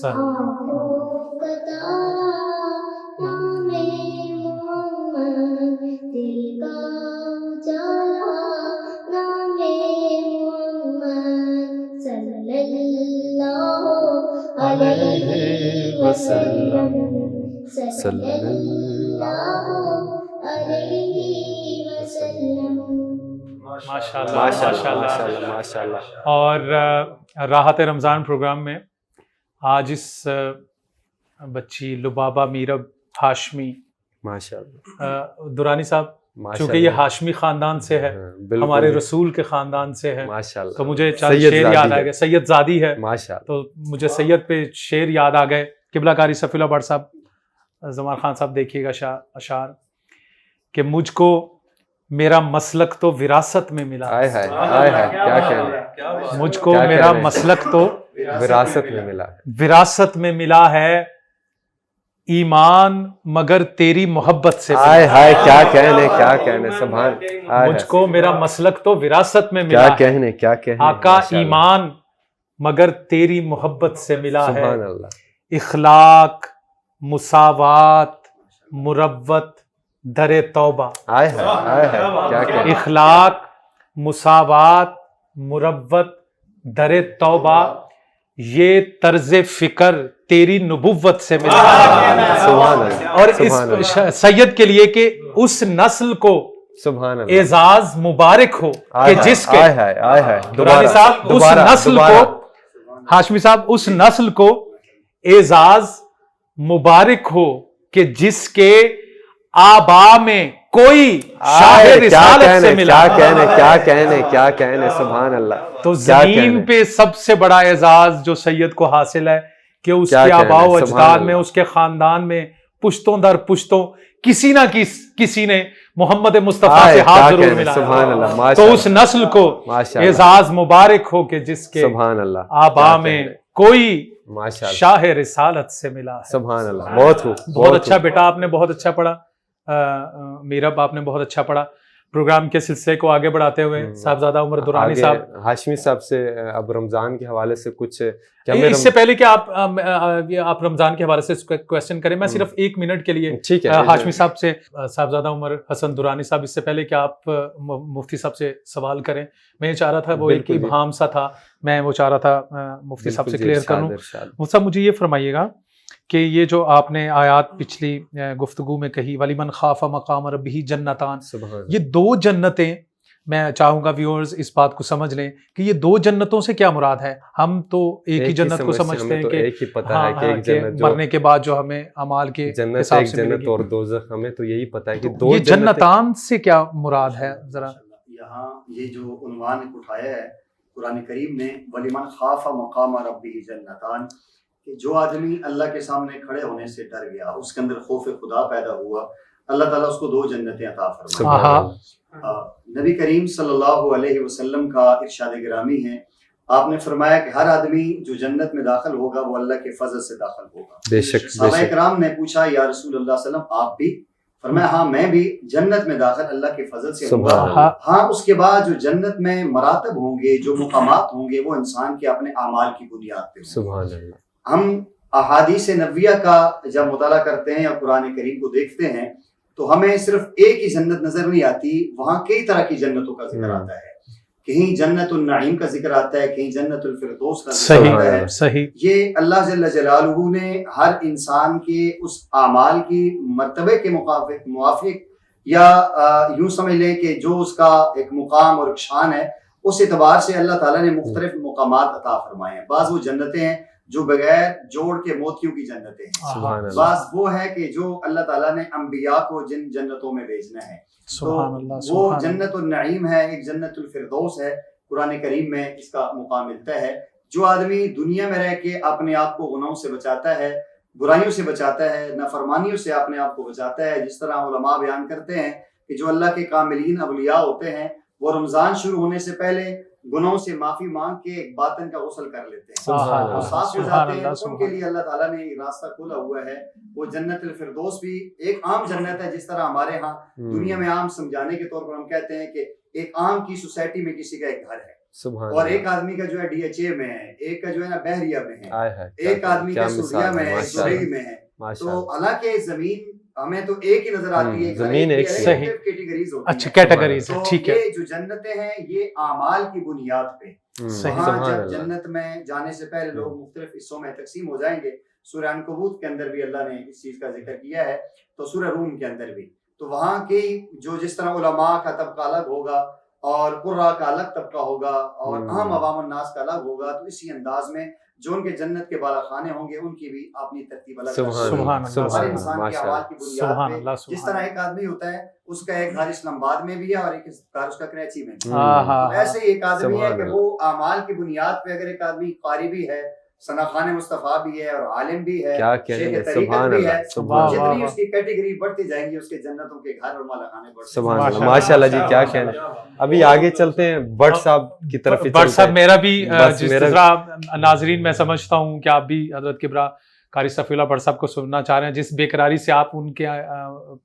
آنکھوں کا تارا نام محمد، دل کا اجالا نام محمد، صلی اللہ علیہ وسلم صلی اللہ علیہ وسلم. ماشاءاللہ ماشاءاللہ ماشاءاللہ. ماشاءاللہ. اور راحت رمضان پروگرام میں آج اس بچی لبابہ میرب ہاشمی ماشاءاللہ. دورانی صاحب چونکہ یہ ہاشمی خاندان سے ہے, ہمارے رسول کے خاندان سے ہے, ماشاءاللہ. تو مجھے چند شعر یاد آ گئے. سید زادی ہے ماشاءاللہ. تو مجھے سید پہ شعر یاد آ گئے. قبلہ کاری صفی اللہ بٹ صاحب, زمان خان صاحب دیکھیے گا اشعار کہ مجھ کو میرا مسلک تو وراثت میں ملا. آئے ہائے آئے ہائے, کیا کہنا. مجھ کو میرا مسلک تو وراثت میں ملا. وراثت میں ملا ہے, ایمان مگر تیری محبت سے. آئے ہائے, کیا کہنے کیا کہنے. سبحان. مجھ کو میرا مسلک تو وراثت میں ملا کیا ہے, کہنے کیا کہنے. آقا ایمان مگر تیری محبت سے ملا ہے. سبحان اللہ. اخلاق, مساوات, مروت, در توبہ. آئے ہائے آئے ہائے, کیا کہنے. اخلاق, مساوات, مروت, در توبہ, یہ طرز فکر تیری نبوت سے ملا ہے. سبحان اللہ. اور سبحان اس اللہ. سید کے لیے کہ اس نسل کو سبحان اللہ. اعزاز مبارک ہو کہ جس کے آئے ہائے آئے ہائے. دورانی صاحب اس نسل کو, ہاشمی صاحب اس نسل کو اعزاز مبارک ہو کہ جس کے آبا میں کوئی شاہ رسالت سے ملا. کیا کہنے کیا کہنے کیا کہنے. سبحان اللہ. تو زمین پہ سب سے بڑا اعزاز جو سید کو حاصل ہے کہ اس کے آباء و اجداد میں, اس کے خاندان میں پشتوں در پشتوں کسی نہ کسی نے محمد مصطفیٰ سے ہاتھ ضرور ملا. سبحان اللہ. تو اس نسل کو اعزاز مبارک ہو کہ جس کے سبحان اللہ آباء میں کوئی ماشاءاللہ. شاہ رسالت سے ملا ہے. سبحان اللہ. بہت خوب. بہت اچھا بیٹا, آپ نے بہت اچھا پڑھا. میرب آپ نے بہت اچھا پڑھا. پروگرام کے سلسلے کو آگے بڑھاتے ہوئے صاحبزادہ عمر دورانی صاحب, ہاشمی صاحب سے اب رمضان کے حوالے سے کچھ اس سے پہلے کہ آپ رمضان کے حوالے سے کویسچن کریں, میں صرف 1 منٹ کے لیے ہاشمی صاحب سے, صاحبزادہ عمر حسن دورانی صاحب, اس سے پہلے کہ آپ مفتی صاحب سے سوال کریں, میں یہ چاہ رہا تھا, وہ ایک ابہام سا تھا, میں وہ چاہ رہا تھا مفتی صاحب سے کلیئر کروں. مفتی صاحب مجھے یہ فرمائیے گا کہ یہ جو آپ نے آیات پچھلی گفتگو میں کہی, وَلِمَنْ خَافَ مَقَامَ رَبِّهِ جَنَّتَانِ, یہ 2 جنتیں, میں چاہوں گا ویورز اس بات کو سمجھ لیں کہ یہ 2 جنتوں سے کیا مراد ہے. ہم تو ایک ہی جنت کو سمجھتے ہیں کہ مرنے کے بعد جو ہمیں اعمال کے حساب سے ملے گی, اور دوزخ, ہمیں تو یہی پتہ ہے کہ یہ جنتان سے کیا مراد ہے. ذرا یہاں یہ جو عنوان اٹھایا ہے قرآن کریم نے, وَلِمَنْ خَافَ مَقَامَ رَبِّهِ جَنَّتَانِ, کہ جو آدمی اللہ کے سامنے کھڑے ہونے سے ڈر گیا, اس کے اندر خوف خدا پیدا ہوا, اللہ تعالیٰ اس کو 2 جنتیں عطا فرمائے. نبی کریم صلی اللہ علیہ وسلم کا ارشاد گرامی ہے, آپ نے فرمایا کہ ہر آدمی جو جنت میں داخل ہوگا وہ اللہ کے فضل سے داخل ہوگا. بے شک. صحابہ کرام نے پوچھا یا رسول اللہ صلی اللہ علیہ وسلم آپ بھی؟ فرمایا ہاں میں بھی جنت میں داخل اللہ کے فضل سے ہوں گا. ہاں اس کے بعد جو جنت میں مراتب ہوں گے, جو مقامات ہوں گے, وہ انسان کے اپنے اعمال کی بنیاد پہ. سبحان اللہ. ہم احادیث نبویہ کا جب مطالعہ کرتے ہیں یا قرآن کریم کو دیکھتے ہیں تو ہمیں صرف ایک ہی جنت نظر نہیں آتی, وہاں کئی طرح کی جنتوں کا ذکر آتا ہے. کہیں جنت النعیم کا ذکر آتا ہے, کہیں جنت الفردوس کا ذکر آتا ہے. صحیح. یہ اللہ جل جلالہ نے ہر انسان کے اس اعمال کی مرتبے کے موافق یا یوں سمجھ لیں کہ جو اس کا ایک مقام اور ایک شان ہے, اس اعتبار سے اللہ تعالیٰ نے مختلف مقامات عطا فرمائے ہیں. بعض وہ جنتیں ہیں جو بغیر جوڑ کے موتیوں کی جنتیں ہیں, بعض وہ ہے کہ جو اللہ تعالیٰ نے انبیاء کو جن جنتوں میں بھیجنا ہے, تو وہ جنت النعیم ہے, ایک جنت الفردوس ہے. قرآن کریم میں اس کا مقام ملتا ہے. جو آدمی دنیا میں رہ کے اپنے آپ کو گناہوں سے بچاتا ہے, برائیوں سے بچاتا ہے, نافرمانیوں سے اپنے آپ کو بچاتا ہے, جس طرح علماء بیان کرتے ہیں کہ جو اللہ کے کاملین اولیاء ہوتے ہیں وہ رمضان شروع ہونے سے پہلے گناہوں سے معافی مانگ کے ایک باطن کا غسل کر لیتے ہیں, وہ صاف ہو جاتے ہیں. ان کے لیے اللہ تعالیٰ نے راستہ کھولا ہوا ہے. وہ جنت الفردوس بھی ایک عام جنت ہے, جس طرح ہمارے ہاں دنیا میں عام سمجھانے کے طور پر ہم کہتے ہیں کہ ایک عام کی سوسائٹی میں کسی کا ایک گھر ہے, اور ایک آدمی کا جو ہے DHA میں ہے, ایک کا جو ہے نا بحریہ میں ہے, ایک آدمی کا سوریا میں ہے, دبئی میں ہے. تو حالانکہ زمین ہمیں تو ایک ہی نظر آتی ہے, زمین ایک صحیح کیٹیگریز ہوتی اچھا ہیں. کیٹیگریز ہے, تو ٹھیک ہے, یہ جو جنتیں ہیں یہ اعمال کی بنیاد پہ, صحیح. وہاں سبحان جب اللہ. جنت میں جانے سے پہلے لوگ مختلف حصوں میں تقسیم ہو جائیں گے. سورہ عنکبوت کے اندر بھی اللہ نے اس چیز کا ذکر کیا ہے, تو سورہ روم کے اندر بھی. تو وہاں کی جو جس طرح علماء کا طبقہ الگ ہوگا اور قراء کا الگ طبقہ ہوگا اور عام عوام الناس کا الگ ہوگا, تو اسی انداز میں جو ان کے جنت کے بالا خانے ہوں گے ان کی بھی اپنی ترتیب الگ الگ ہوگی. سبحان اللہ, ہر انسان کے اعمال کی سبحان بنیاد اللہ, پہ جس طرح ایک آدمی ہوتا ہے اس کا ایک گھر اسلام آباد میں بھی ہے اور ایک گھر اس کا کراچی میں بھی ہے. ہاں تو ایسے ہی ایک آدمی ہے سبحان کہ وہ اعمال کی بنیاد پہ اگر ایک آدمی قاری بھی ہے, ثناخان مصطفیٰ بھی ہے اور عالم بھی ہے, کیا شیخ کہنے, طریقت سبحان بھی ہے, اللہ, سبحان واہ, اللہ, جتنی اس کی کیٹیگری بڑھتی جائیں گی اس کے جنتوں کے گھر اور مالا خانے بڑھتے سبحان اللہ, ماشاء ماشاء اللہ جی, کیا کہنے. ابھی آگے چلتے ہیں بٹ صاحب کی طرف. بٹ صاحب میرا بھی بس جس میرا- طرح ناظرین میں سمجھتا ہوں کہ آپ بھی حضرت کبریٰ قاری صفی اللہ بٹ صاحب کو سننا چاہ رہے ہیں, جس بے قراری سے آپ ان کے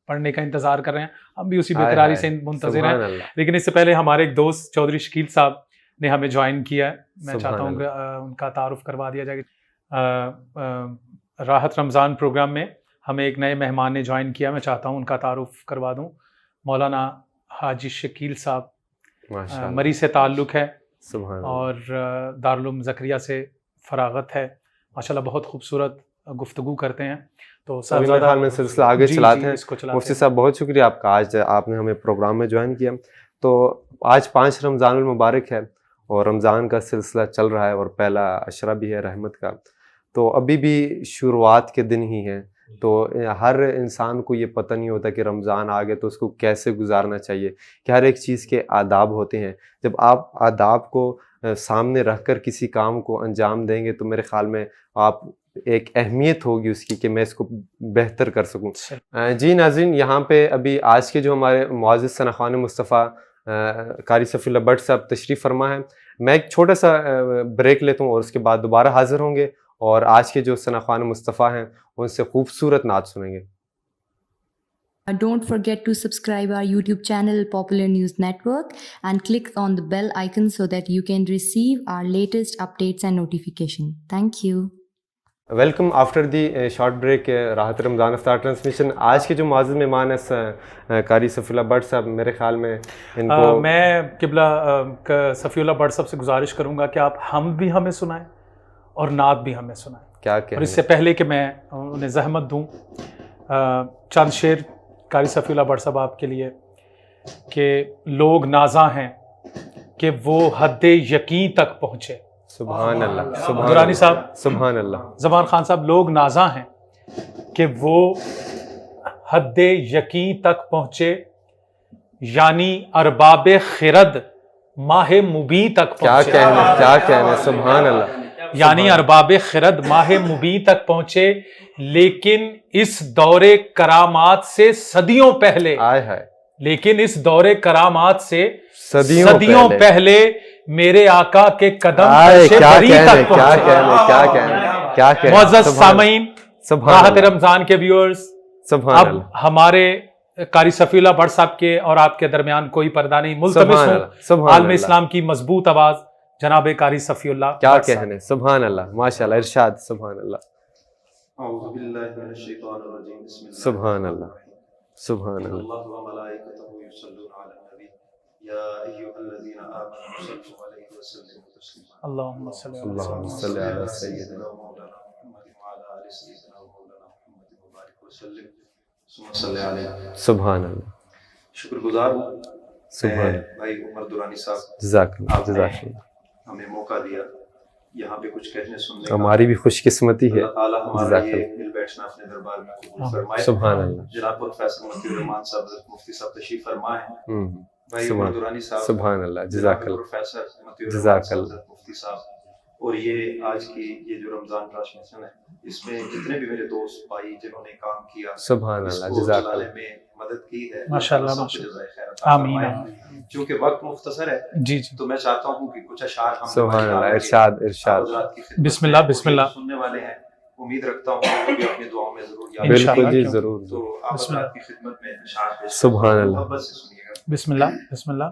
پڑھنے کا انتظار کر رہے ہیں, ہم بھی اسی بے قراری سے منتظر ہیں. سبحان اللہ. لیکن اس سے پہلے ہمارے ایک دوست چودھری شکیل صاحب نے ہمیں جوائن کیا ہے, میں سبحان چاہتا ہوں کہ اللہ. ان کا تعارف کروا دیا جائے. راحت رمضان پروگرام میں ہمیں ایک نئے مہمان نے جوائن کیا, میں چاہتا ہوں ان کا تعارف کروا دوں. مولانا حاجی شکیل صاحب, ماشاء اللہ. مری سے تعلق ہے سبحان اللہ. اور دارالعلوم زکریا سے فراغت ہے, ماشاءاللہ بہت خوبصورت گفتگو کرتے ہیں. تو ابھی میرے خیال میں سلسلہ آگے جی چلاتے ہیں. اس کو چلاتے مفتی ہیں. صاحب بہت شکریہ آپ کا, آج آپ نے ہمیں پروگرام میں جوائن کیا. تو آج 5 رمضان المبارک ہے اور رمضان کا سلسلہ چل رہا ہے اور پہلا عشرہ بھی ہے رحمت کا. تو ابھی بھی شروعات کے دن ہی ہیں, تو ہر انسان کو یہ پتہ نہیں ہوتا کہ رمضان آ گئے تو اس کو کیسے گزارنا چاہیے, کہ ہر ایک چیز کے آداب ہوتے ہیں. جب آپ آداب کو سامنے رکھ کر کسی کام کو انجام دیں گے تو میرے خیال میں آپ ایک اہمیت ہوگی اس کی کہ میں اس کو بہتر کر سکوں. جی ناظرین, یہاں پہ ابھی آج کے جو ہمارے معزز ثناخوان مصطفیٰ قاری صفی اللہ بٹ صاحب تشریف فرما ہے. میں ایک چھوٹا سا بریک لیتا ہوں اور اس کے بعد دوبارہ حاضر ہوں گے اور آج کے جو ثناخوان مصطفیٰ ہیں ان سے خوبصورت نعت سنیں گے. Don't forget to subscribe our YouTube channel Popular News Network and click on the bell icon so that you can receive our latest updates and notification. Thank you. Welcome after the short break راحت رمضان افطار ٹرانسمیشن. آج کے جو معزز مہمان ہیں قاری صفی اللہ بٹ صاحب, میرے خیال میں ان کو میں قبلہ صفی اللہ بٹ صاحب سے گزارش کروں گا کہ آپ ہم بھی ہمیں سنائیں اور نعت بھی ہمیں سنائیں. کیا اور کہنے, اس سے پہلے کہ میں انہیں زحمت دوں, چند شعر قاری صفی اللہ بٹ صاحب آپ کے لیے کہ لوگ نازاں ہیں کہ وہ حد یقین تک پہنچے. سبحان اللہ, سبحان درانی اللہ, صاحب, سبحان اللہ. زمان خان صاحب, لوگ نازاں ہیں کہ وہ حد یقین تک پہنچے, یعنی ارباب خرد ماہ مبیں تک کیا پہنچے. کہنے, کیا کہنے, سبحان اللہ. یعنی ارباب خرد ماہ مبیں تک پہنچے, لیکن اس دور کرامات سے صدیوں پہلے, آئے ہائے, لیکن اس دور کرامات سے صدیوں پہلے میرے آقا کے قدم آئے, فرش کیا بری کہنے, تک کیا پہنچے. کہنے, کیا کہنے, کیا کہنے. معزز سبحان سامعین, سبحان راحت اللہ, رمضان کے ویورز, سبحان اب اللہ, ہمارے قاری صفی اللہ بٹ صاحب کے اور آپ کے درمیان کوئی پردہ نہیں. ملتمس سبحان ہوں اللہ, سبحان عالم اللہ. اسلام کی مضبوط آواز جناب قاری صفی اللہ کیا بٹ صاحب. کہنے, سبحان اللہ, ماشاء اللہ, ارشاد, سبحان اللہ, اعوذ باللہ من الشیطان الرجیم, بسم اللہ سبحان اللہ, سبحان اللہ. اللہ وملائکتہ یصلون علی النبی یا ایھا الذین آمنوا صلوا علیہ وسلموا تسلیما. اللہم صلی اللہ اللہم صل علی سیدنا مولانا محمد وعلی آل سیدنا مولانا محمد مبارک وسلم ثم صلی علیہ. سبحان اللہ, شکر گزار ہوں سبحان میں بھائی عمر دورانی صاحب, جزاک اللہ, آپ نے جزاک اللہ. ہمیں موقع دیا یہاں پہ کچھ کہنے سننے کا. ہماری بھی خوش قسمتی ہے. اللہ تعالیٰ ہمارا جزاک یہ اللہ. مل بیٹھنا اپنے دربار میں قبول فرمائے. سبحان اللہ. جناب پروفیسر مفتی الرحمان صاحب مفتی صاحب تشریف فرمائے ہیں, بھائی سبحان عمر دورانی صاحب, سبحان اللہ, جزاک اللہ, پروفیسر مفتی الرحمان جزاک صاحب اللہ. مفتی صاحب, اور یہ آج کی یہ جو رمضان ٹرانسمیشن ہے اس میں جتنے بھی میرے دوست بھائی جنہوں نے کام کیا, سبحان اس اللہ, کو جزاک چلانے اللہ. میں مدد کی ہے, ماشاءاللہ, سب کو ماشاءاللہ. جزائے خیر عطا آمین, فرمائے. آمین. چونکہ وقت مختصر ہے جی جی, تو میں چاہتا ہوں کہ کچھ اشعار ہم سبحان اللہ, ارشاد, ارشاد. حضرات کی خدمت بسم اللہ, میں بسم اللہ. سننے والے ہیں, امید رکھتا ہوں کہ وہ بھی اپنی دعاؤں میں ضرور یاد انشاءاللہ. بالکل جی, کیوں؟ ضرور. تو آپ بسم حضرات کی خدمت میں اشعار پیش سبحان اللہ. محبت سے سنیے گا. بسم اللہ, بسم اللہ.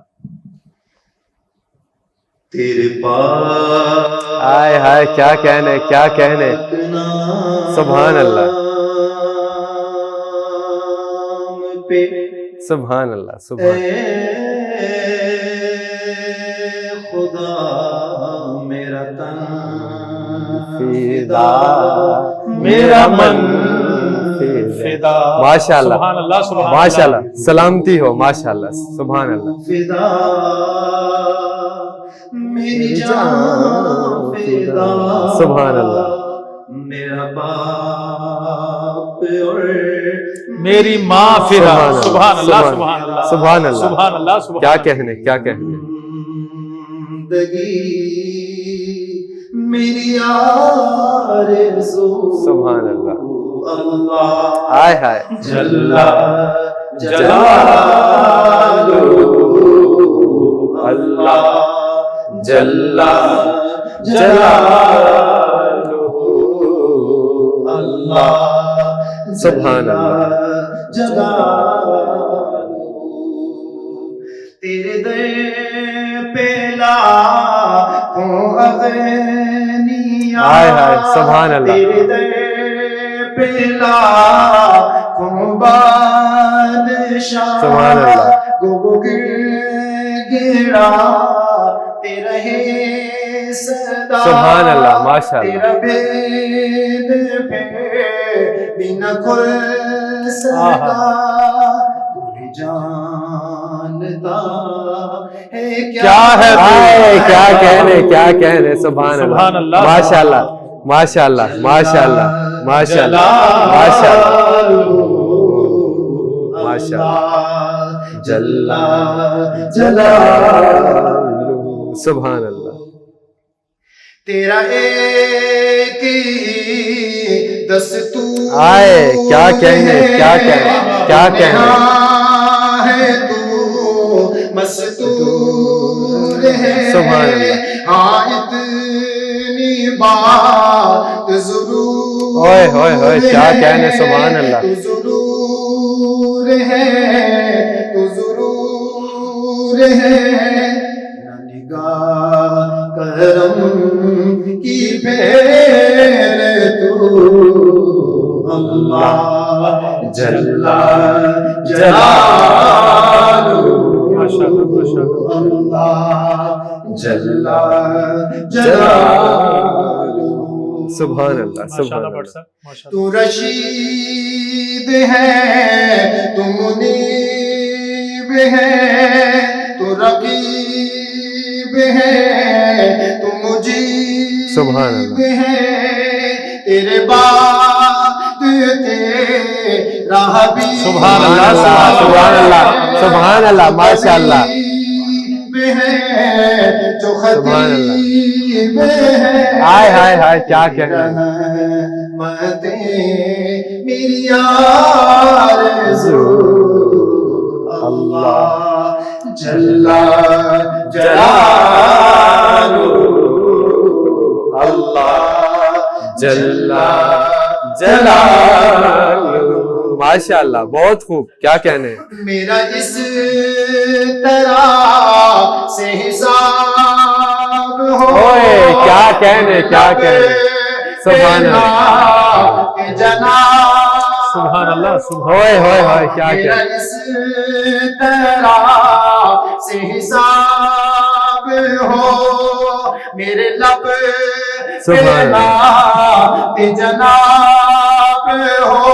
تیرے پاس آئے ہائے, کیا کہنے, کیا کہنے, سبحان اللہ. پہ سبحان اللہ سبحان خدا میرا تن فدا میرا من فدا ماشاء اللہ سبحان اللہ سبحان ماشاء اللہ سلامتی ہو ماشاء اللہ سبحان اللہ فدا میری جان فدا سبحان اللہ میرا باپ اور میری ماں فدا سبحان اللہ، سبحان اللہ سبحان اللہ سبحان اللہ سبحان کیا کہنے کیا کہنے زندگی میری آرزو سبحان اللہ اللہ ہائے ہائے جل جلالہ اللہ جل جلالہ اللہ سبحان اللہ جلالہ تیرے در پہ لاکھوں اغنیاء ہائے ہائے سبحان اللہ تیرے در پہ لاکھوں بادشاہ سبحان اللہ گو گڑا تیرا ہے صدا سبحان اللہ ماشاء تیرا اللہ بید پہ بنا کل صدا تجھے جانتا ہے کیا ہے کیا کہنے سبحان سبحان اللہ اللہ ماشاء اللہ ماشاء اللہ ماشاء اللہ ماشاء اللہ ماشاء اللہ ماشاء اللہ جل جلالہ سبحان اللہ تیرا ایک ہی دستور آئے کیا کہنے کیا کہنے کیا کہنے ہے تو مستور ہے سبحان اللہ ہاں اتنی بات ضرور اوئے ہوئے ہوئے کیا کہنے سبحان اللہ تو ضرور ہے تو ضرور ہے نگاہ کرم کی پھیر تو اللہ جل جلالہ اللہ جل جلالہ سبحان اللہ ماشاء سبحان اللہ اللہ تو رشید ہے تو منیب ہے تو رقیب ہے تو مجیب سبحان اللہ ہے تیرے بعد تیرا حبیب سبحان اللہ سبحان اللہ سبحان اللہ ماشاء اللہ ہے جو خطیب ہے ہائے ہائے ہائے کیا کہنے میری آرزو اللہ جل جلالہ اللہ جل جلالہ ماشاء اللہ بہت خوب کیا کہنے میرا اس طرح سے حساب ہو اوئے کیا کہنے سبحان اللہ جناب سبحان اللہ سبحان ہوئے ہوئے ہوئے کیا میرا کہنے اس طرح سے حساب ہو میرے لب سبحان پہ جناب ہو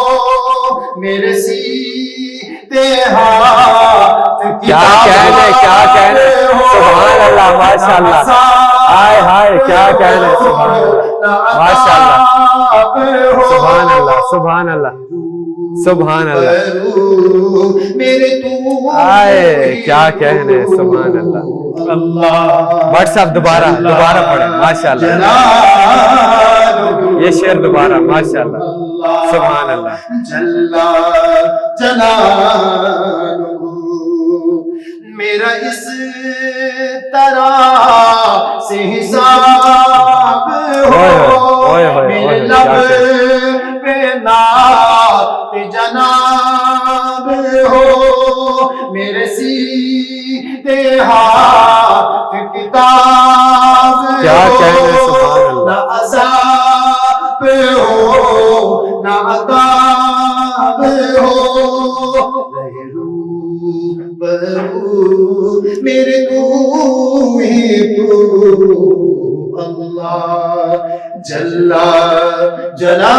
میرے سیتے ہاتھ کیا کہنے سبحان اللہ ماشاء اللہ ہائے ہائے کیا کہنے سبحان اللہ ماشاء اللہ سبحان اللہ سبحان اللہ سبحان اللہ میرے تو آئے کیا کہنے سبحان اللہ واٹس ایپ دوبارہ پڑھیں ماشاء اللہ یہ شعر دوبارہ ماشاء اللہ سبحان اللہ جل جلالہ میرا اس طرح سے حساب ہو میرے لب پہ نعت جناب ہو میرے سیدھے ہاتھ کتاب کیا کہنے سبحان اللہ نہ عذاب ہو نہ عذاب ہو برو میرے تو ہی تو اللہ جل جلالہ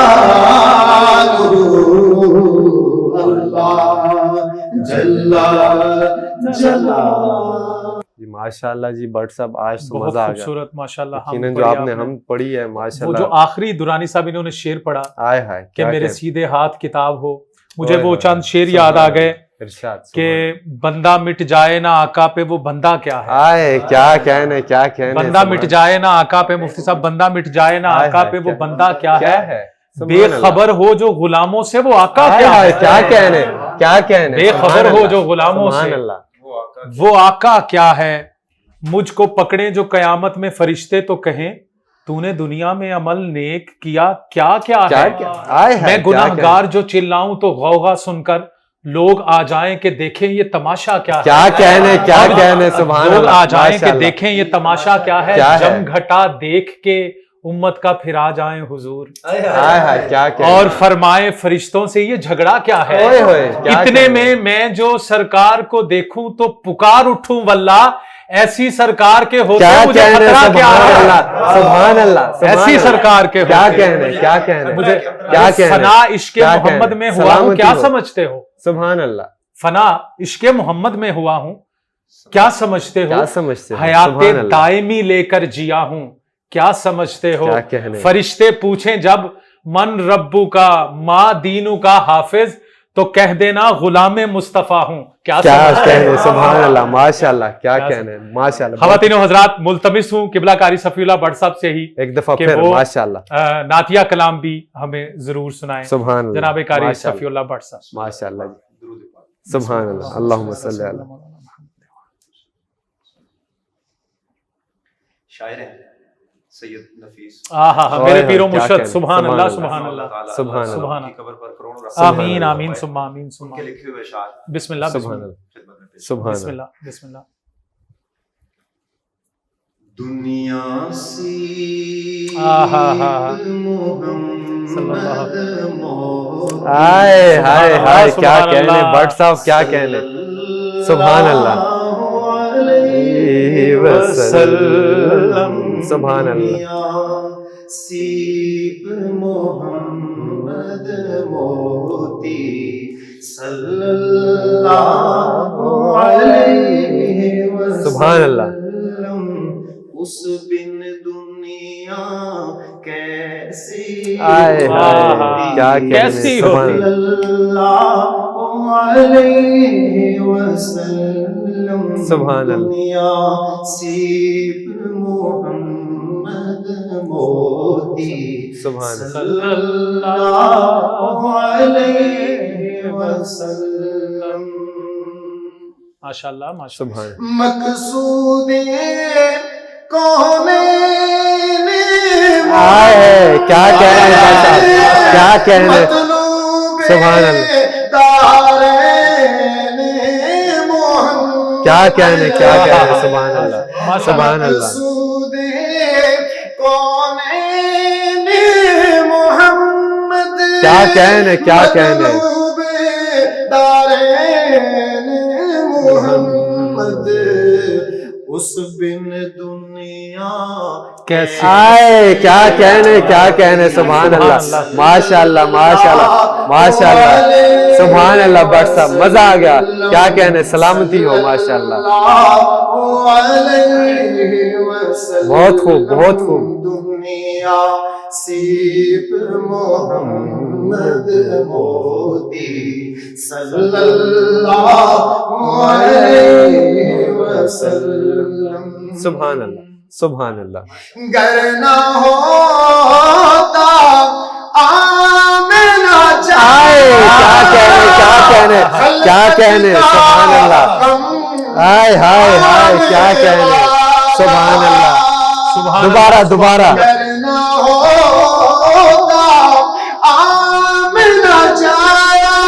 اللہ جل جلالہ. جی ماشاء اللہ جی بٹ صاحب آج تو بہت مزہ آ گیا. خوبصورت ماشاءاللہ. یقیناً جو آپ نے ہم پڑھی ہے ماشاء وہ اللہ. جو آخری دورانی صاحب انہوں نے شعر پڑھا آئے ہائے کہ میرے سیدھے ہاتھ کتاب ہو، مجھے وہ اوئے چند شعر سبحان یاد آ اللہ. گئے ارشاد کہ بندہ مٹ جائے نا آقا پہ وہ بندہ کیا ہے. آئے کیا کہنے کیا کہنے. بندہ مٹ جائے نا آقا پہ، مفتی صاحب بندہ مٹ جائے نا آقا پہ وہ بندہ کیا ہے. بے خبر ہو جو غلاموں سے وہ آقا کیا ہے. کیا کہنے کیا کہنے. بے خبر ہو جو غلاموں سے سبحان اللہ. وہ آقا کیا ہے. مجھ کو پکڑے جو قیامت میں فرشتے تو کہیں تو نے دنیا میں عمل نیک کیا کیا کیا ہے. میں گناہ گار جو چلاؤں تو غوغا سن کر لوگ آ جائیں کہ دیکھیں یہ تماشا کیا ہے. کیا کہنے کیا کہنے. سبحان اللہ. لوگ آ جائیں کہ دیکھیں یہ تماشا کیا ہے. جم گھٹا دیکھ کے امت کا پھر آ جائیں حضور اور فرمائے فرشتوں سے یہ جھگڑا کیا ہے. اتنے میں جو سرکار کو دیکھوں تو پکار اٹھوں واللہ ایسی سرکار کے ہوتے مجھے خطرہ کیا ہے. سبحان اللہ. ایسی سرکار کے کیا کہنے کیا کہنے. مجھے فنا عشق محمد میں ہوا ہوں کیا سمجھتے ہو. سبحان اللہ. فنا عشق محمد میں ہوا ہوں کیا سمجھتے ہو. کیا سمجھتے ہو. حیات دائمی لے کر جیا ہوں کیا سمجھتے ہو. فرشتے پوچھیں جب من ربو کا ما دینو کا حافظ تو کہہ دینا غلام مصطفیٰ ہوں کیا کہنے. سبحان اللہ. ماشاء اللہ. کیا کہنے. ماشاء اللہ. خواتین و حضرات ملتمس ہوں قبلہ کاری صفی اللہ بٹ صاحب سے ہی ایک دفعہ پھر ماشاء اللہ نعتیہ کلام بھی ہمیں ضرور سنائیں. سبحان اللہ. جناب قاری صفی اللہ بٹ صاحب. ماشاء اللہ. سبحان اللہ. اللہم صلی علی. شاعر ہیں سید نفیس. میرے پیرو مرشد. سبحان اللہ سبحان اللہ سبحان اللہ. سبحان کی قبر پر کروڑوں اللہ. آمین آمین ثم آمین ثم کے لکھے ہوئے اشعار. بسم اللہ سبحان اللہ. سبحان بسم اللہ. اللہ بسم اللہ. دنیا سی ہائے ہائے ہائے کیا کہنے. بٹ صاحب کیا کہنے. سبحان اللہ. وسلم. سبحان اللہ. سیب محمد موتی صلی اللہ علیہ وسلم. سبحان اللہ. اس بن دنیا کیسی کیا کیسی ہوتی. علیہ وسلم. سبحان اللہ. دنیا سیب محمد موتی سبحان صلی اللہ علیہ وسلم. ماشاءاللہ سبحان. مقصود کونین آئے کیا کہنے. کیا کہنے. سبحان اللہ. کیا کہنے کیا کہنے. سبحان اللہ. سبحان اللہ. کیا کہنے کیا کہنے. محمد اس بن دنیا کیسی. آئے کیا کہنے کیا کہنے. سبحان اللہ. ماشاء اللہ ماشاء اللہ ماشاء اللہ. سبحان اللہ. بٹ صاحب مزہ آ گیا. کیا کہنے. سلامتی ہو. ماشاء اللہ. بہت خوب بہت خوب. دنیا سیب محمد موتی صلی اللہ علیہ وسلم. سبحان اللہ. سبحان اللہ. گر نہ ہوتا آمنہ آئے کیا کہنے کیا کہنے کیا کہنے. سبحان اللہ. آئے ہائے ہائے کیا کہنے. سبحان اللہ. دوبارہ دوبارہ. گر نہ ہوتا آمنہ جایا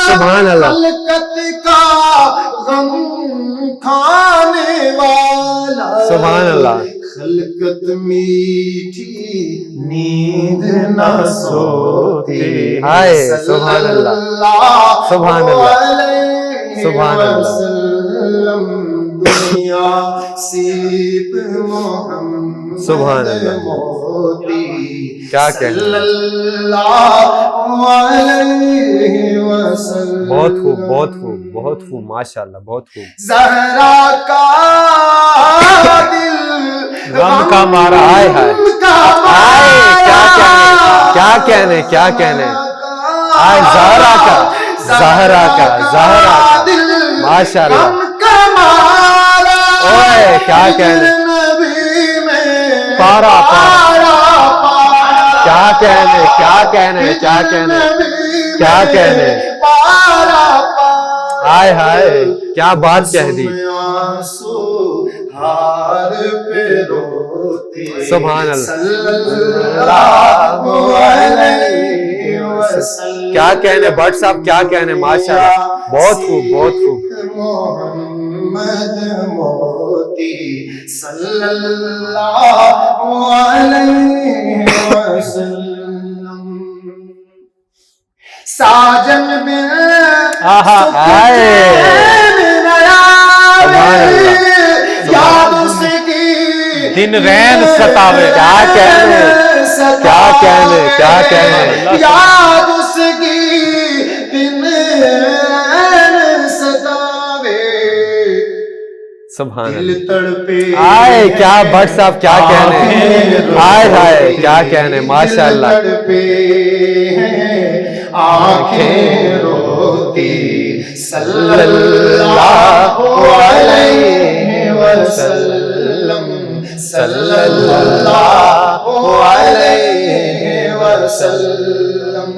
سبحان اللہ. خلقت کا غم کھانے والا. سبحان اللہ. خلقت میٹھی نیند نہ سوتی. آئے سبحان اللہ. سبحان اللہ. سبحان اللہ. وسلم دنیا سیب محمد سبحان اللہ موتی کیا کہنا صلی اللہ علیہ وسلم بہت خوب بہت خوب بہت خوب ماشاءاللہ بہت خوب زہرا کا دل غم کا مارا ہائے ہائے کیا کہنے کیا کہنے آئے زہرا کا زہرا کا ماشاءاللہ اوے کیا کہنے پارا پارا کیا کہنے کیا کہنے کیا کہنے کیا کہنے ہائے ہائے کیا بات کہہ دی سبحان اللہ کیا کہنے بٹ صاحب کیا کہنے ماشاءاللہ بہت خوب بہت خوب محمد موتی صلی اللہ علیہ وسلم ساجن بن یاد اس کی دن رین ستاوے کیا کہنے کیا کہنے کیا کہنے یاد اس کی دن ستاوے سبحان دل اللہ تڑپے آئے کیا بٹ صاحب کیا کہنے آئے ہائے کیا کہنے ماشاءاللہ آنکھیں روتی صلی اللہ علیہ وسلم صلی اللہ علیہ وسلم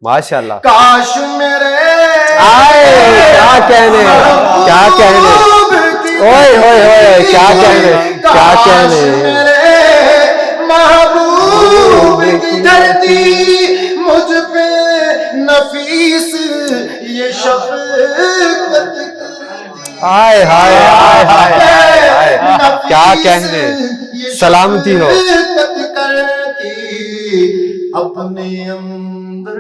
ماشاءاللہ کاش میرے آئے کیا کہنے کیا کہنے اوئے ہوئے ہوئے کیا کہنے کیا کہنے محبوب کی دھرتی مجھ پہ نفیس یہ شفقت آئے ہائے ہائے ہائے کیا کہنے سلامتی ہو کرتی اپنے اندر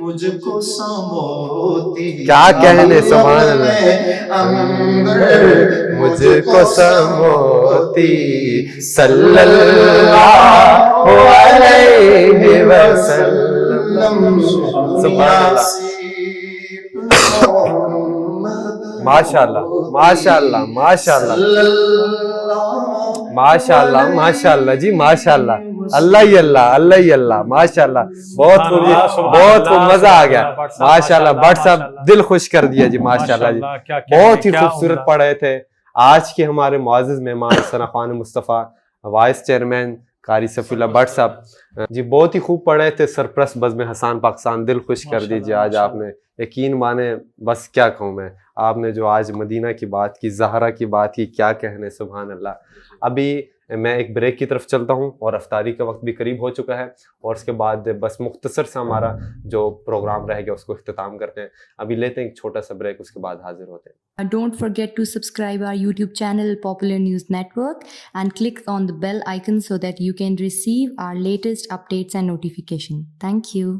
مجھ کو سموتی کیا کہنے سبحان اللہ اندر مجھ کو سموتی صلی اللہ علیہ وسلم سبحان اللہ ماشاءاللہ ماشاءاللہ ماشاءاللہ ماشاءاللہ ماشاءاللہ جی ماشاءاللہ اللہ ہی اللہ اللہ ہی اللہ ماشاءاللہ بہت خوب جی بہت خوب مزہ آ گیا ماشاءاللہ بٹ صاحب دل خوش کر دیا جی ماشاءاللہ جی بہت ہی خوبصورت پڑھ رہے تھے آج کے ہمارے معزز مہمان ثنا خان مصطفیٰ وائس چیئرمین قاری صفی اللہ بٹ صاحب جی بہت ہی خوب پڑھ رہے تھے سرپرست بزم حسان پاکستان دل خوش کر دیجیے آج آپ نے یقین مانے بس کیا کہوں میں آپ نے جو آج مدینہ کی بات کی زہرا کی بات کی کیا کہنے سبحان اللہ ابھی میں ایک بریک کی طرف چلتا ہوں اور افطاری کا وقت بھی قریب ہو چکا ہے اور اس کے بعد بس مختصر سے ہمارا جو پروگرام رہ گیا اس کو اختتام کرتے ہیں ابھی لیتے ہیں ایک چھوٹا سا بریک اس کے بعد حاضر ہوتے ہیں Don't forget to subscribe our YouTube channel Popular News Network and click on the bell icon so that you can receive our latest updates and notification. Thank you.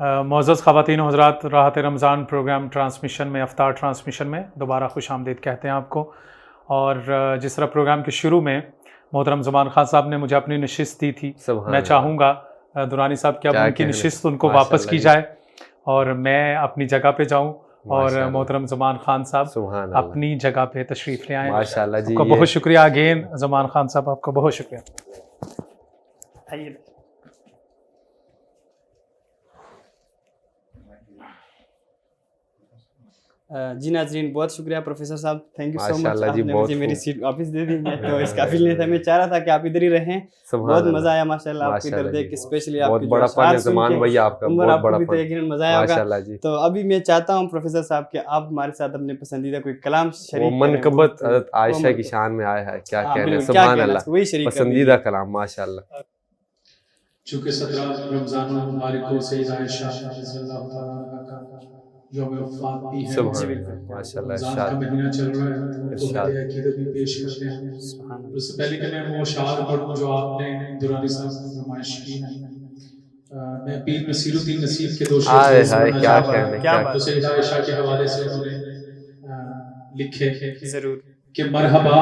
معزز خواتین و حضرات راحت رمضان پروگرام ٹرانسمیشن میں افطار ٹرانسمیشن میں دوبارہ خوش آمدید کہتے ہیں آپ کو اور جس طرح پروگرام کے شروع میں محترم زمان خان صاحب نے مجھے اپنی نشست دی تھی میں چاہوں گا دورانی صاحب کہ اب ان کی نشست ان کو واپس کی جائے اور میں اپنی جگہ پہ جاؤں اور محترم زمان خان صاحب اپنی جگہ پہ تشریف لے آئیں ماشاءاللہ جی آپ کا بہت شکریہ اگین زمان خان صاحب آپ کا بہت شکریہ جی ناظرین بہت شکریہ پروفیسر صاحب تھینک یو سو مچ ماشاءاللہ جی آپ نے بہت مجھے میری سیٹ واپس دے دی ہے تو اس قابل نہیں تھا میں چاہ رہا تھا کہ آپ ادھر ہی رہیں بہت مزہ آیا ماشاءاللہ آپ کی ادھر دیکھ کے اسپیشلی آپ بہت کے بڑا فن ہے زمان بھائی آپ کا بہت بڑا فن یقیناً مزہ آیا ہوگا ماشاءاللہ جی تو ابھی میں چاہتا ہوں پروفیسر صاحب کہ آپ ہمارے ساتھ اپنے پسندیدہ کوئی کلام شریک وہ منقبت حضرت عائشہ کی شان میں آیا ہے کیا کہنے سبحان اللہ وہی شریک پسندیدہ کلام ماشاءاللہ چونکہ 17 رمضان المبارک کو سیدہ عائشہ رضی اللہ تعالیٰ عنہا کا یوم وفات بھی ہے سبحان اللہ ماشاءاللہ رمضان کا مہینہ چل رہا ہے تو پہلے عقیدت بھی پیش کرتے ہیں اس سے پہلے کہ میں وہ اشعار پڑھوں جو آپ نے درانی صاحب نے فرمائش کی ہے میں پیر نصیر الدین نصیر کے دو ہائے شعر ہائے کیا کہنے کیا تو سیدہ عائشہ کے حوالے سے انہوں نے لکھے ضرور کہ مرحبا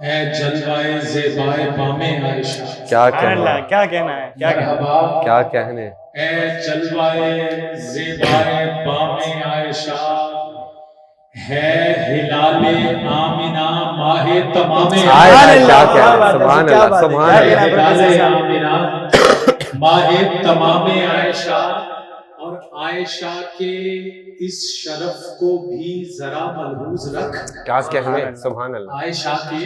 اے جلوائے زیبائے بام عائشہ. کیا کہنا کیا کہنا ہے مرحبا کیا کہنے اے جلوائے زیبائے بام عائشہ ہے ہلال آمنہ ماہ تمام ہائے ہائے کیا کہنے سبحان اللہ سبحان اللہ ہلال آمنہ ماہ تمام عائشہ. اور عائشہ کے اس شرف کو بھی ذرا ملحوظ رکھ. کیا کہنے سبحان اللہ عائشہ کے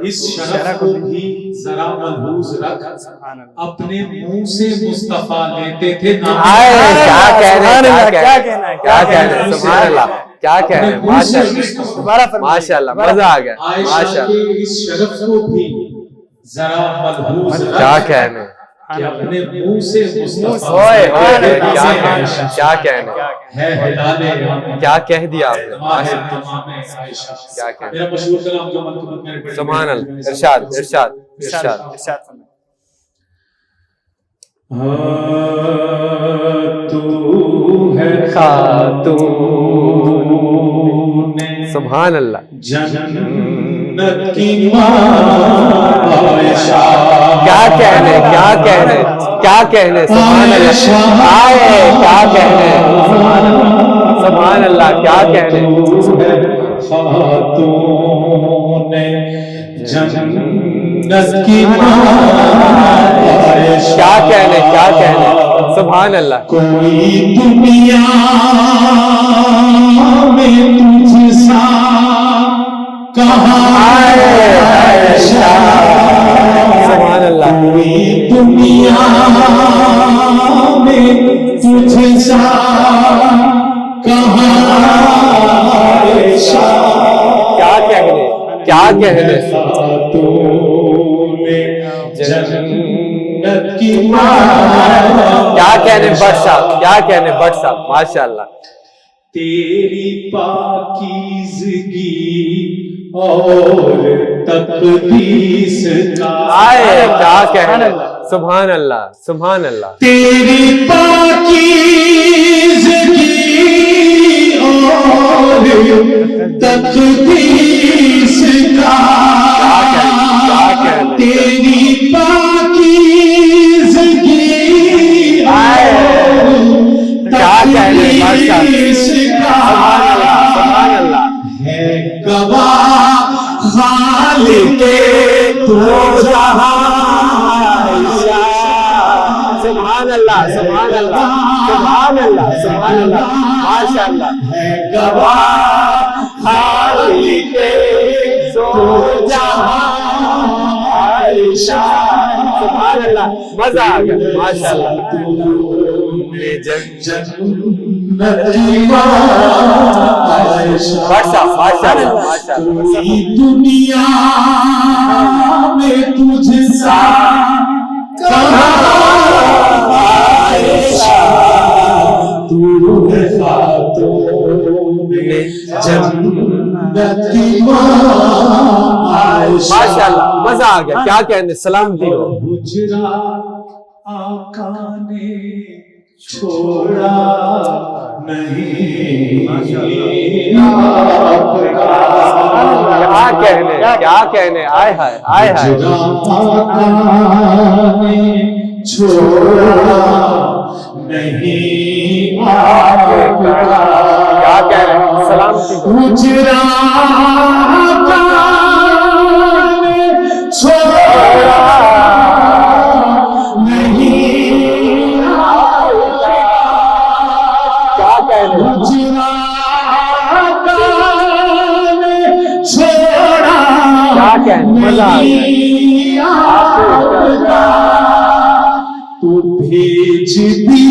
اس شرف کو بھی ذرا ملحوظ رکھ. اپنے منہ سے مصطفیٰ لیتے تھے نام. کیا کہنے کیا کہنا ہے کیا کہنے سبحان اللہ کیا کہنے ماشاء اللہ مزہ آ گیا ماشاء عائشہ اللہ کے اس شرف کو بھی ذرا ملحوظ رکھ. کیا کہنے کہ اپنے منہ سے مصطفیٰ اوئے اوئے کیا کہنے ہے ہلال آمنہ کیا کہہ دیا آپ نے ماہ تمام عائشہ. کیا کہنے میرا مشہور کلام جو منقبت میرے بڑے سبحان اللہ ارشاد ارشاد ارشاد ارشاد فرمائیں. تو ہے خاتون سبحان اللہ جنت کی ماں عائشہ. کیا کہنے کیا کہنے کیا کہنے سبحان اللہ آئے کیا کہنے سبحان اللہ سبحان اللہ کیا کہنے خاتون جنت کی ماں عائشہ. کیا کہنے سبحان اللہ کوئی دنیا میں تجھ سا کہاں عائشہ. سبحان اللہ کوئی دنیا میں تجھ سا کہاں عائشہ. کیا کہنے جنت کی ماں. کیا کہنے بٹ صاحب کیا کہنے بٹ صاحب ماشاء اللہ تیری پاکیزگی اور تقدیس کا آئے کیا کہنے سبحان اللہ سبحان اللہ تیری پاکیزگی اور تقدیس کا تیری پاکیزگی کیا کہنے سبحان اللہ ہے گواہ خالق دو جہاں. سبحان اللہ سبحان اللہ سبحان اللہ سبحان اللہ ماشاء اللہ ہے گواہ خالق دو جہاں عائشہ. سبحان اللہ مزہ آ گیا ماشاء اللہ جنت کی ماں عائشہ. ماشاء اللہ کوئی دنیا میں تجھ سا کہاں عائشہ. تو ہے خاتون جنت کی ماں عائشہ. ماشاء اللہ مزہ آ گیا کیا کہنے سلامتی ہو. حجرہ آقا نے چھوڑا نہیں آپ کا. کیا کہنے آئے ہائے آئے ہائے آقا نے چھوڑا نہیں آپ کا. کیا کہنے سلامتی ہو. حجرہ آقا نے چھوڑا نہیں آپ کا. کیا کہنے حجرہ آقا نے چھوڑا کیا کہنے مزہ آ گیا نہیں آپ کا. تو بھیج دی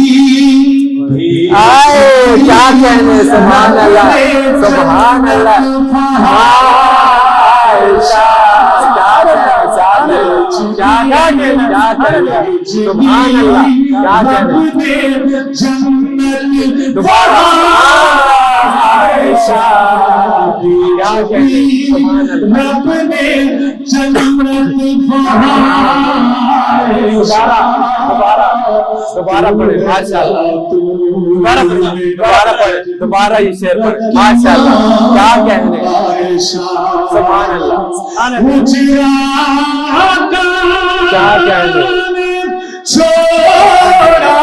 آئے کیا کہنے سبحان اللہ سبحان اللہ عائشہ. کیا کہنے سبحان اللہ کیا کہنے جنت دوبارہ عائشہ. کیا دوبارہ پڑھے ماشاءاللہ, دوبارہ پڑھے, دوبارہ یہ شعر پڑھے ماشاءاللہ, کیا کہنے, سبحان اللہ, کیا کہنے, چھوڑا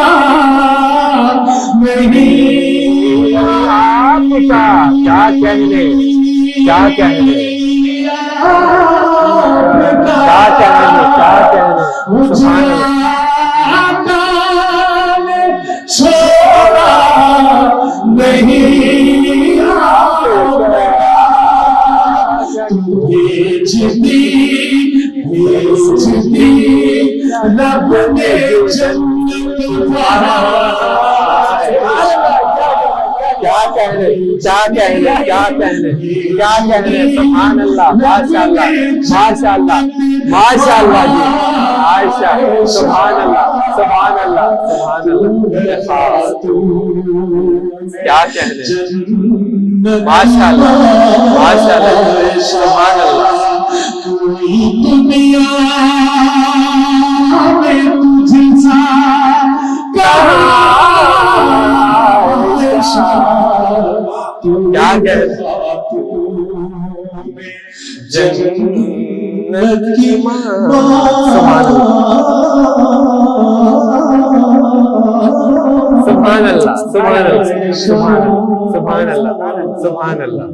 نہیں آپ کا, کیا کہنے, کیا کہنے, کیا کہنے, کیا کہنے, سبحان اللہ, چھوڑا نہیں بھیجتی رب نے جنت دوبارہ. کیا کہنے, کیا کہنے, کیا کہنے, کیا کہنے, سبحان اللہ, ماشاءاللہ, ماشاءاللہ, ماشاءاللہ جی, عائشہ, سبحان اللہ, سبحان اللہ, سبحان اللہ, کیا کہنے, ماشاءاللہ, ماشاءاللہ, سبحان اللہ. دنیا میں تجھ سا کیا کہنے, جنت کی سبحان اللہ, سبحان اللہ, سبحان اللہ, سبحان اللہ, سبحان اللہ,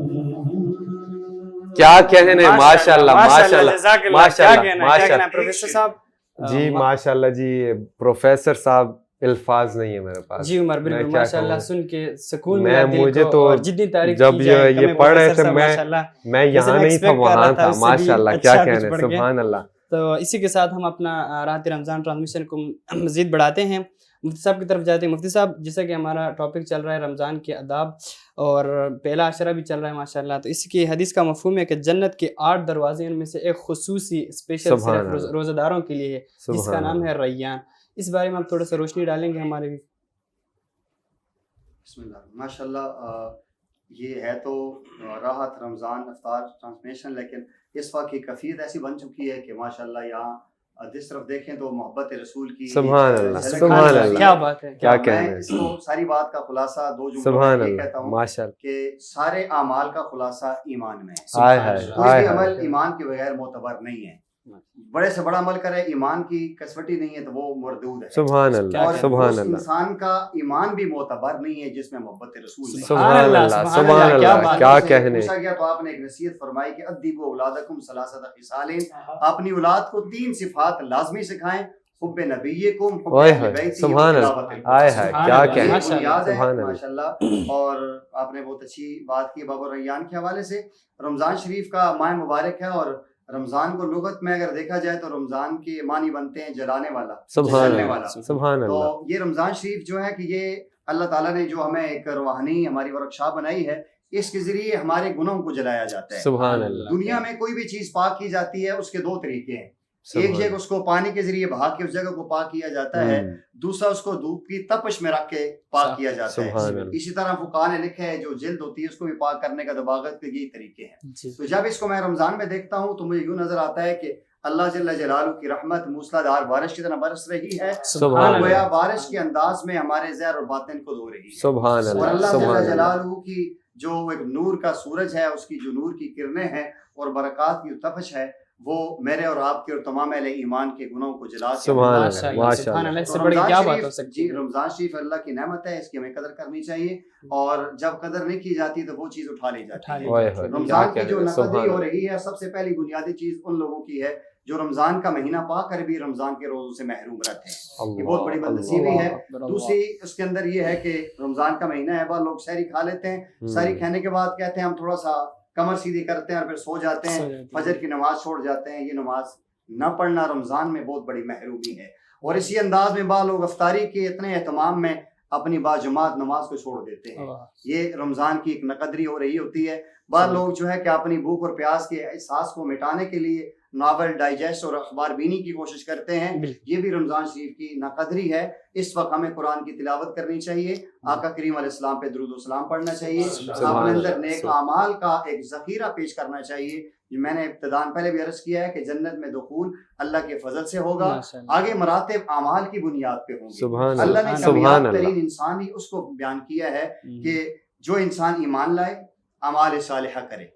کیا کہنے, ماشاءاللہ, ماشاءاللہ, ماشاءاللہ, ماشاءاللہ. پروفیسر صاحب جی ماشاءاللہ جی, پروفیسر صاحب الفاظ نہیں ہے میرے پاس. جی عمر, بالکل ماشاءاللہ, سن کے سکون میں, مجھے تو جب یہ پڑھ رہے تھے میں یہاں نہیں تھا, وہاں تھا, ماشاءاللہ, کیا کہنے, سبحان اللہ. تو اسی کے ساتھ ہم اپنا راحت رمضان ٹرانسمیشن کو مزید بڑھاتے ہیں, مفتی صاحب کی طرف جاتے ہیں. مفتی صاحب, جیسا کہ ہمارا ٹاپک چل رہا ہے رمضان کے آداب اور پہلا عشرہ بھی چل رہا ہے ماشاءاللہ, تو اس کی حدیث کا مفہوم ہے کہ جنت کے 8 دروازے ان میں سے ایک خصوصی اسپیشل صرف روزہ داروں کے لیے ہے, جس کا نام ہے ریان. اس بارے میں ہم تھوڑا سا روشنی ڈالیں گے ہمارے بھی. بسم اللہ, ماشاءاللہ, یہ ہے تو راحت رمضان افطار ٹرانسمیشن, لیکن اس وقت کی کیفیت ایسی بن چکی ہے کہ ماشاءاللہ یہاں جس طرف دیکھیں تو محبت رسول کی, سبحان اللہ, سبحان اللہ, کیا بات ہے, کیا میں کہنے, اس کو ساری بات کا خلاصہ دو جملوں سبحان میں یہ اللہ, کہتا ہوں ماشاءاللہ, کہ سارے اعمال کا خلاصہ ایمان میں ہے. ہائے ہائے, کوئی ہائے بھی عمل ہائے, ایمان کے بغیر معتبر نہیں ہے. بڑے سے بڑا عمل کرے, ایمان کی کسوٹی نہیں ہے تو وہ مردود ہے. سبحان اللہ, اور سبحان اس اللہ, انسان کا ایمان بھی معتبر نہیں ہے جس میں محبت رسول نہیں. سبحان اللہ, سبحان اللہ, کیا کہنے. پوچھا گیا تو آپ نے ایک نصیحت فرمائی کہ ادیبوا اولادکم ثلاثۃ خصال, اپنی اولاد کو 3 صفات لازمی سکھائیں, حب نبیکم, حب اہل بیتی, سبحان اللہ, ہائے ہائے, کیا کہنے, سبحان اللہ, ماشاءاللہ. اور آپ نے بہت اچھی بات کی باب الریان کے حوالے سے. رمضان شریف کا ماہ مبارک ہے, اور رمضان کو لغت میں اگر دیکھا جائے تو رمضان کے معنی بنتے ہیں جلانے والا, سبحان اللہ, سبحان اللہ. تو یہ رمضان شریف جو ہے کہ یہ اللہ تعالیٰ نے جو ہمیں ایک روحانی ہماری ورکشاپ بنائی ہے, اس کے ذریعے ہمارے گناہوں کو جلایا جاتا ہے. سبحان اللہ. دنیا میں کوئی بھی چیز پاک کی جاتی ہے اس کے 2 طریقے ہیں. ایک جگہ اس کو پانی کے ذریعے بہا کے اس جگہ کو پاک کیا جاتا ہے, دوسرا اس کو دھوپ کی تپش میں رکھ کے پاک کیا جاتا ہے. اسی طرح فقہاء نے لکھا ہے جو جلد ہوتی ہے اس کو بھی پاک کرنے کا دباغت کے یہی طریقے ہیں. تو جب اس کو میں رمضان میں دیکھتا ہوں تو مجھے یوں نظر آتا ہے کہ اللہ جل جلالہ کی رحمت موسلا دھار بارش کی طرح برس رہی ہے, گویا بارش کے انداز میں ہمارے ظاہر اور باطن کو دھو رہی ہے. سبحان اللہ. اور اللہ جل جلالہ کی جو ایک نور کا سورج ہے, اس کی جو نور کی کرنیں ہیں اور برکات کی تپش ہے, وہ میرے اور آپ کے اور تمام اہل ایمان کے گناہوں کو جلا کے. سبحان اللہ, اس سے بڑی کیا بات ہو سکتی ہے. جی, رمضان شریف اللہ کی نعمت ہے, اس کی ہمیں قدر کرنی چاہیے, اور جب قدر نہیں کی جاتی تو وہ چیز اٹھا لی جاتی ہے. رمضان کی جو نقدری ہو رہی ہے, سب سے پہلی بنیادی چیز ان لوگوں کی ہے جو رمضان کا مہینہ پا کر بھی رمضان کے روزوں سے محروم رہتے ہیں. یہ بہت بڑی بدنصیبی ہے. دوسری اس کے اندر یہ ہے کہ رمضان کا مہینہ ہے, بعض لوگ سحری کھا لیتے ہیں, سحری کھانے کے بعد کہتے ہیں ہم تھوڑا سا کمر سیدھی کرتے ہیں اور پھر سو جاتے ہیں, فجر کی نماز چھوڑ جاتے ہیں. یہ نماز نہ پڑھنا رمضان میں بہت بڑی محرومی ہے. اور اسی انداز میں بعض لوگ افطاری کے اتنے اہتمام میں اپنی باجماعت نماز کو چھوڑ دیتے ہیں. یہ رمضان کی ایک نقدری ہو رہی ہوتی ہے. بعض لوگ جو ہے کہ اپنی بھوک اور پیاس کے احساس کو مٹانے کے لیے ناول ڈائجسٹ اور اخبار بینی کی کوشش کرتے ہیں، یہ بھی رمضان شریف کی ناقدری ہے۔ اس وقت ہمیں قرآن کی تلاوت کرنی چاہیے، آقا کریم علیہ السلام پہ درود و سلام پڑھنا چاہیے، اپنے اندر نیک اعمال کا ایک ذخیرہ پیش کرنا چاہیے۔ میں نے ابتداءً پہلے بھی عرض کیا ہے کہ جنت میں دخول اللہ کے فضل سے ہوگا، آگے مراتب اعمال کی بنیاد پہ ہوں گے۔ اللہ نے کامیاب ترین انسان ہی اس کو بیان کیا ہے کہ جو انسان ایمان لائے، اعمال صالحہ کرے،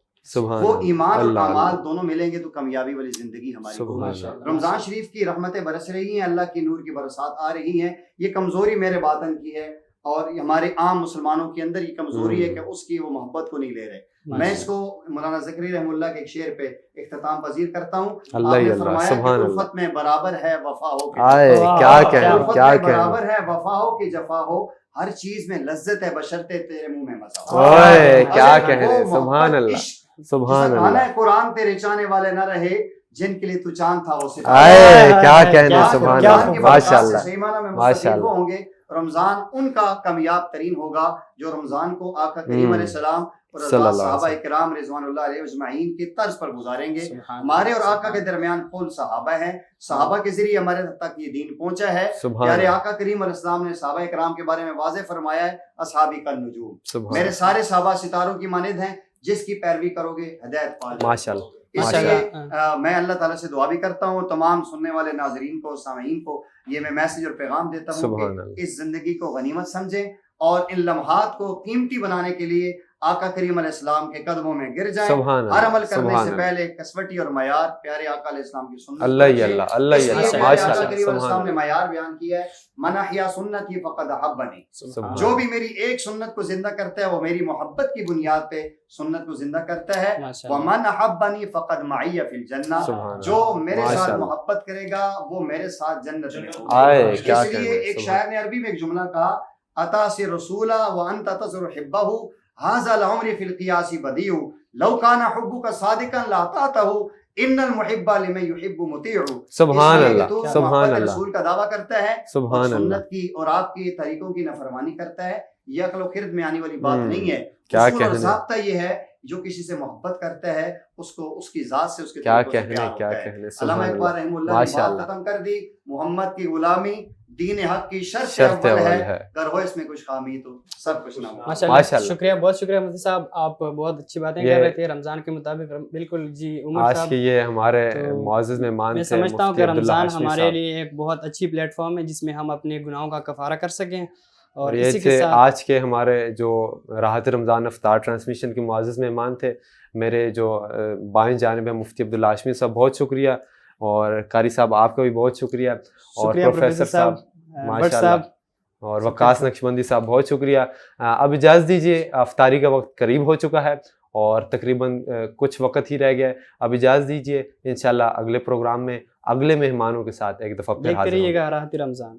وہ ایمان اور اعمال دونوں ملیں گے تو کامیابی والی زندگی ہماری ہوگی۔ رمضان شریف کی رحمتیں برس رہی ہیں، اللہ کی نور کی برسات آ رہی ہیں۔ یہ کمزوری میرے باطن کی ہے اور ہمارے عام مسلمانوں کے اندر یہ کمزوری ہے کہ اس کی وہ محبت کو نہیں لے رہے۔ میں اس کو مولانا زکریا رحمہ اللہ کے ایک شعر پہ اختتام پذیر کرتا ہوں۔ آپ نے فرمایا کہ الفت میں برابر ہے وفا ہو کہ برابر ہے وفا ہو کہ جفا ہو، ہر چیز میں لذت ہے بشرطے تیرے منہ میں مزہ ہو۔ کیا کہنے، سبحان اللہ، سبحان اللہ۔ قرآن تیرے چاہنے والے نہ رہے جن کے لیے تو چاند تھا وہ کیا کہنے، سبحان اللہ، ماشاء اللہ، ماشاء اللہ ہوں گے۔ رمضان ان کا کامیاب ترین ہوگا جو رمضان کو آقا کریم علیہ السلام اور صحابہ کرام رضوان اللہ علیہ اجمعین کی طرز پر گزاریں گے۔ ہمارے اور آقا کے درمیان پل صحابہ ہیں، صحابہ کے ذریعے ہمارے تک یہ دین پہنچا ہے۔ پیارے آقا کریم علیہ السلام نے صحابہ کرام کے بارے میں واضح فرمایا ہے، اصحابی کالنجوم، میرے سارے صحابہ ستاروں کی مانند ہیں، جس کی پیروی کرو گے ہدایت پا جاؤ۔ ماشاءاللہ۔ اس لیے میں اللہ تعالیٰ سے دعا بھی کرتا ہوں، تمام سننے والے ناظرین کو، سامعین کو یہ میں میسج اور پیغام دیتا ہوں کہ اس زندگی کو غنیمت سمجھیں اور ان لمحات کو قیمتی بنانے کے لیے آقا کریم علیہ السلام کے قدموں میں گر جائیں۔ ہر عمل کرنے سے پہلے کسوٹی اور معیار پیارے آقا علیہ السلام کی سنت، اللہ ہی اللہ، اللہ ہی اللہ، ماشاء آقا کریم علیہ اللہ، السلام نے معیار بیان کیا ہے، من احیا سنتی فقد احبنی، جو بھی میری ایک سنت کو زندہ کرتا ہے وہ میری محبت کی بنیاد پہ سنت کو زندہ کرتا ہے۔ ومن احبنی فقد معی فی الجنہ، جو میرے ساتھ محبت کرے گا وہ میرے ساتھ جنت میں ہوگا۔ اس لیے ایک شاعر نے عربی میں ایک جملہ کہا، اتاسی رسولا وانت تزر حبہ هذا العمر في القياس بديع لو كان حبك صادقا لاطعته ان المحب لمن يحب مطيع۔ سبحان اللہ، سبحان اللہ، رسول کا دعویٰ کرتا ہے، سبحان اللہ، سنت کی اور آپ کی طریقوں کی نافرمانی کرتا ہے، یہ عقل و خرد میں آنے والی بات نہیں ہے۔ کیا اصول اور کہنے، ضابطہ یہ ہے جو کسی سے محبت کرتا ہے اس کو اس کی ذات سے اس کے کیا طریقوں سے کہنے، پیار کیا ہوتا ہے۔ کہنے، علامہ سبحان اقبال اللہ، رحمہ اللہ نے ماشاء بات اللہ، ختم کر دی، محمد کی غلامی دین حق کی شرط شرط اول اول ہے، ہے، گر ہو اس میں کچھ خامی تو سب کچھ نہ ہو۔ ماشاء ماشاء اللہ، اللہ۔ شکریہ، بہت شکریہ مفتی صاحب، آپ بہت اچھی باتیں کر رہے تھے رمضان کے مطابق۔ بالکل جی، عمر آج صاحب کے یہ ہمارے تو معزز مہمان میں تھے سمجھتا ہوں مفتی کہ عبداللہ رمضان ہاشمی ہمارے صاحب، لیے ایک بہت اچھی پلیٹ فارم ہے جس میں ہم اپنے گناہوں کا کفارہ کر سکیں۔ اور اور یہ اسی کے تھے ساتھ آج کے ہمارے جو راحت رمضان افطار ٹرانسمیشن کے معزز مہمان تھے۔ میرے جو بائیں جانب ہے مفتی عبداللہ ہاشمی صاحب، بہت شکریہ، اور قاری صاحب آپ کا بھی بہت شکریہ، اور پروفیسر صاحب ماشاء اللہ، اور وقاص نقشبندی صاحب بہت شکریہ۔ اب اجازت دیجیے، افطاری کا وقت قریب ہو چکا ہے اور تقریباً کچھ وقت ہی رہ گیا ہے۔ اب اجازت دیجیے، انشاءاللہ اگلے پروگرام میں اگلے مہمانوں کے ساتھ ایک دفعہ پھر دیکھتے حاضر ہوں رہیے گے۔ گا راحت رمضان۔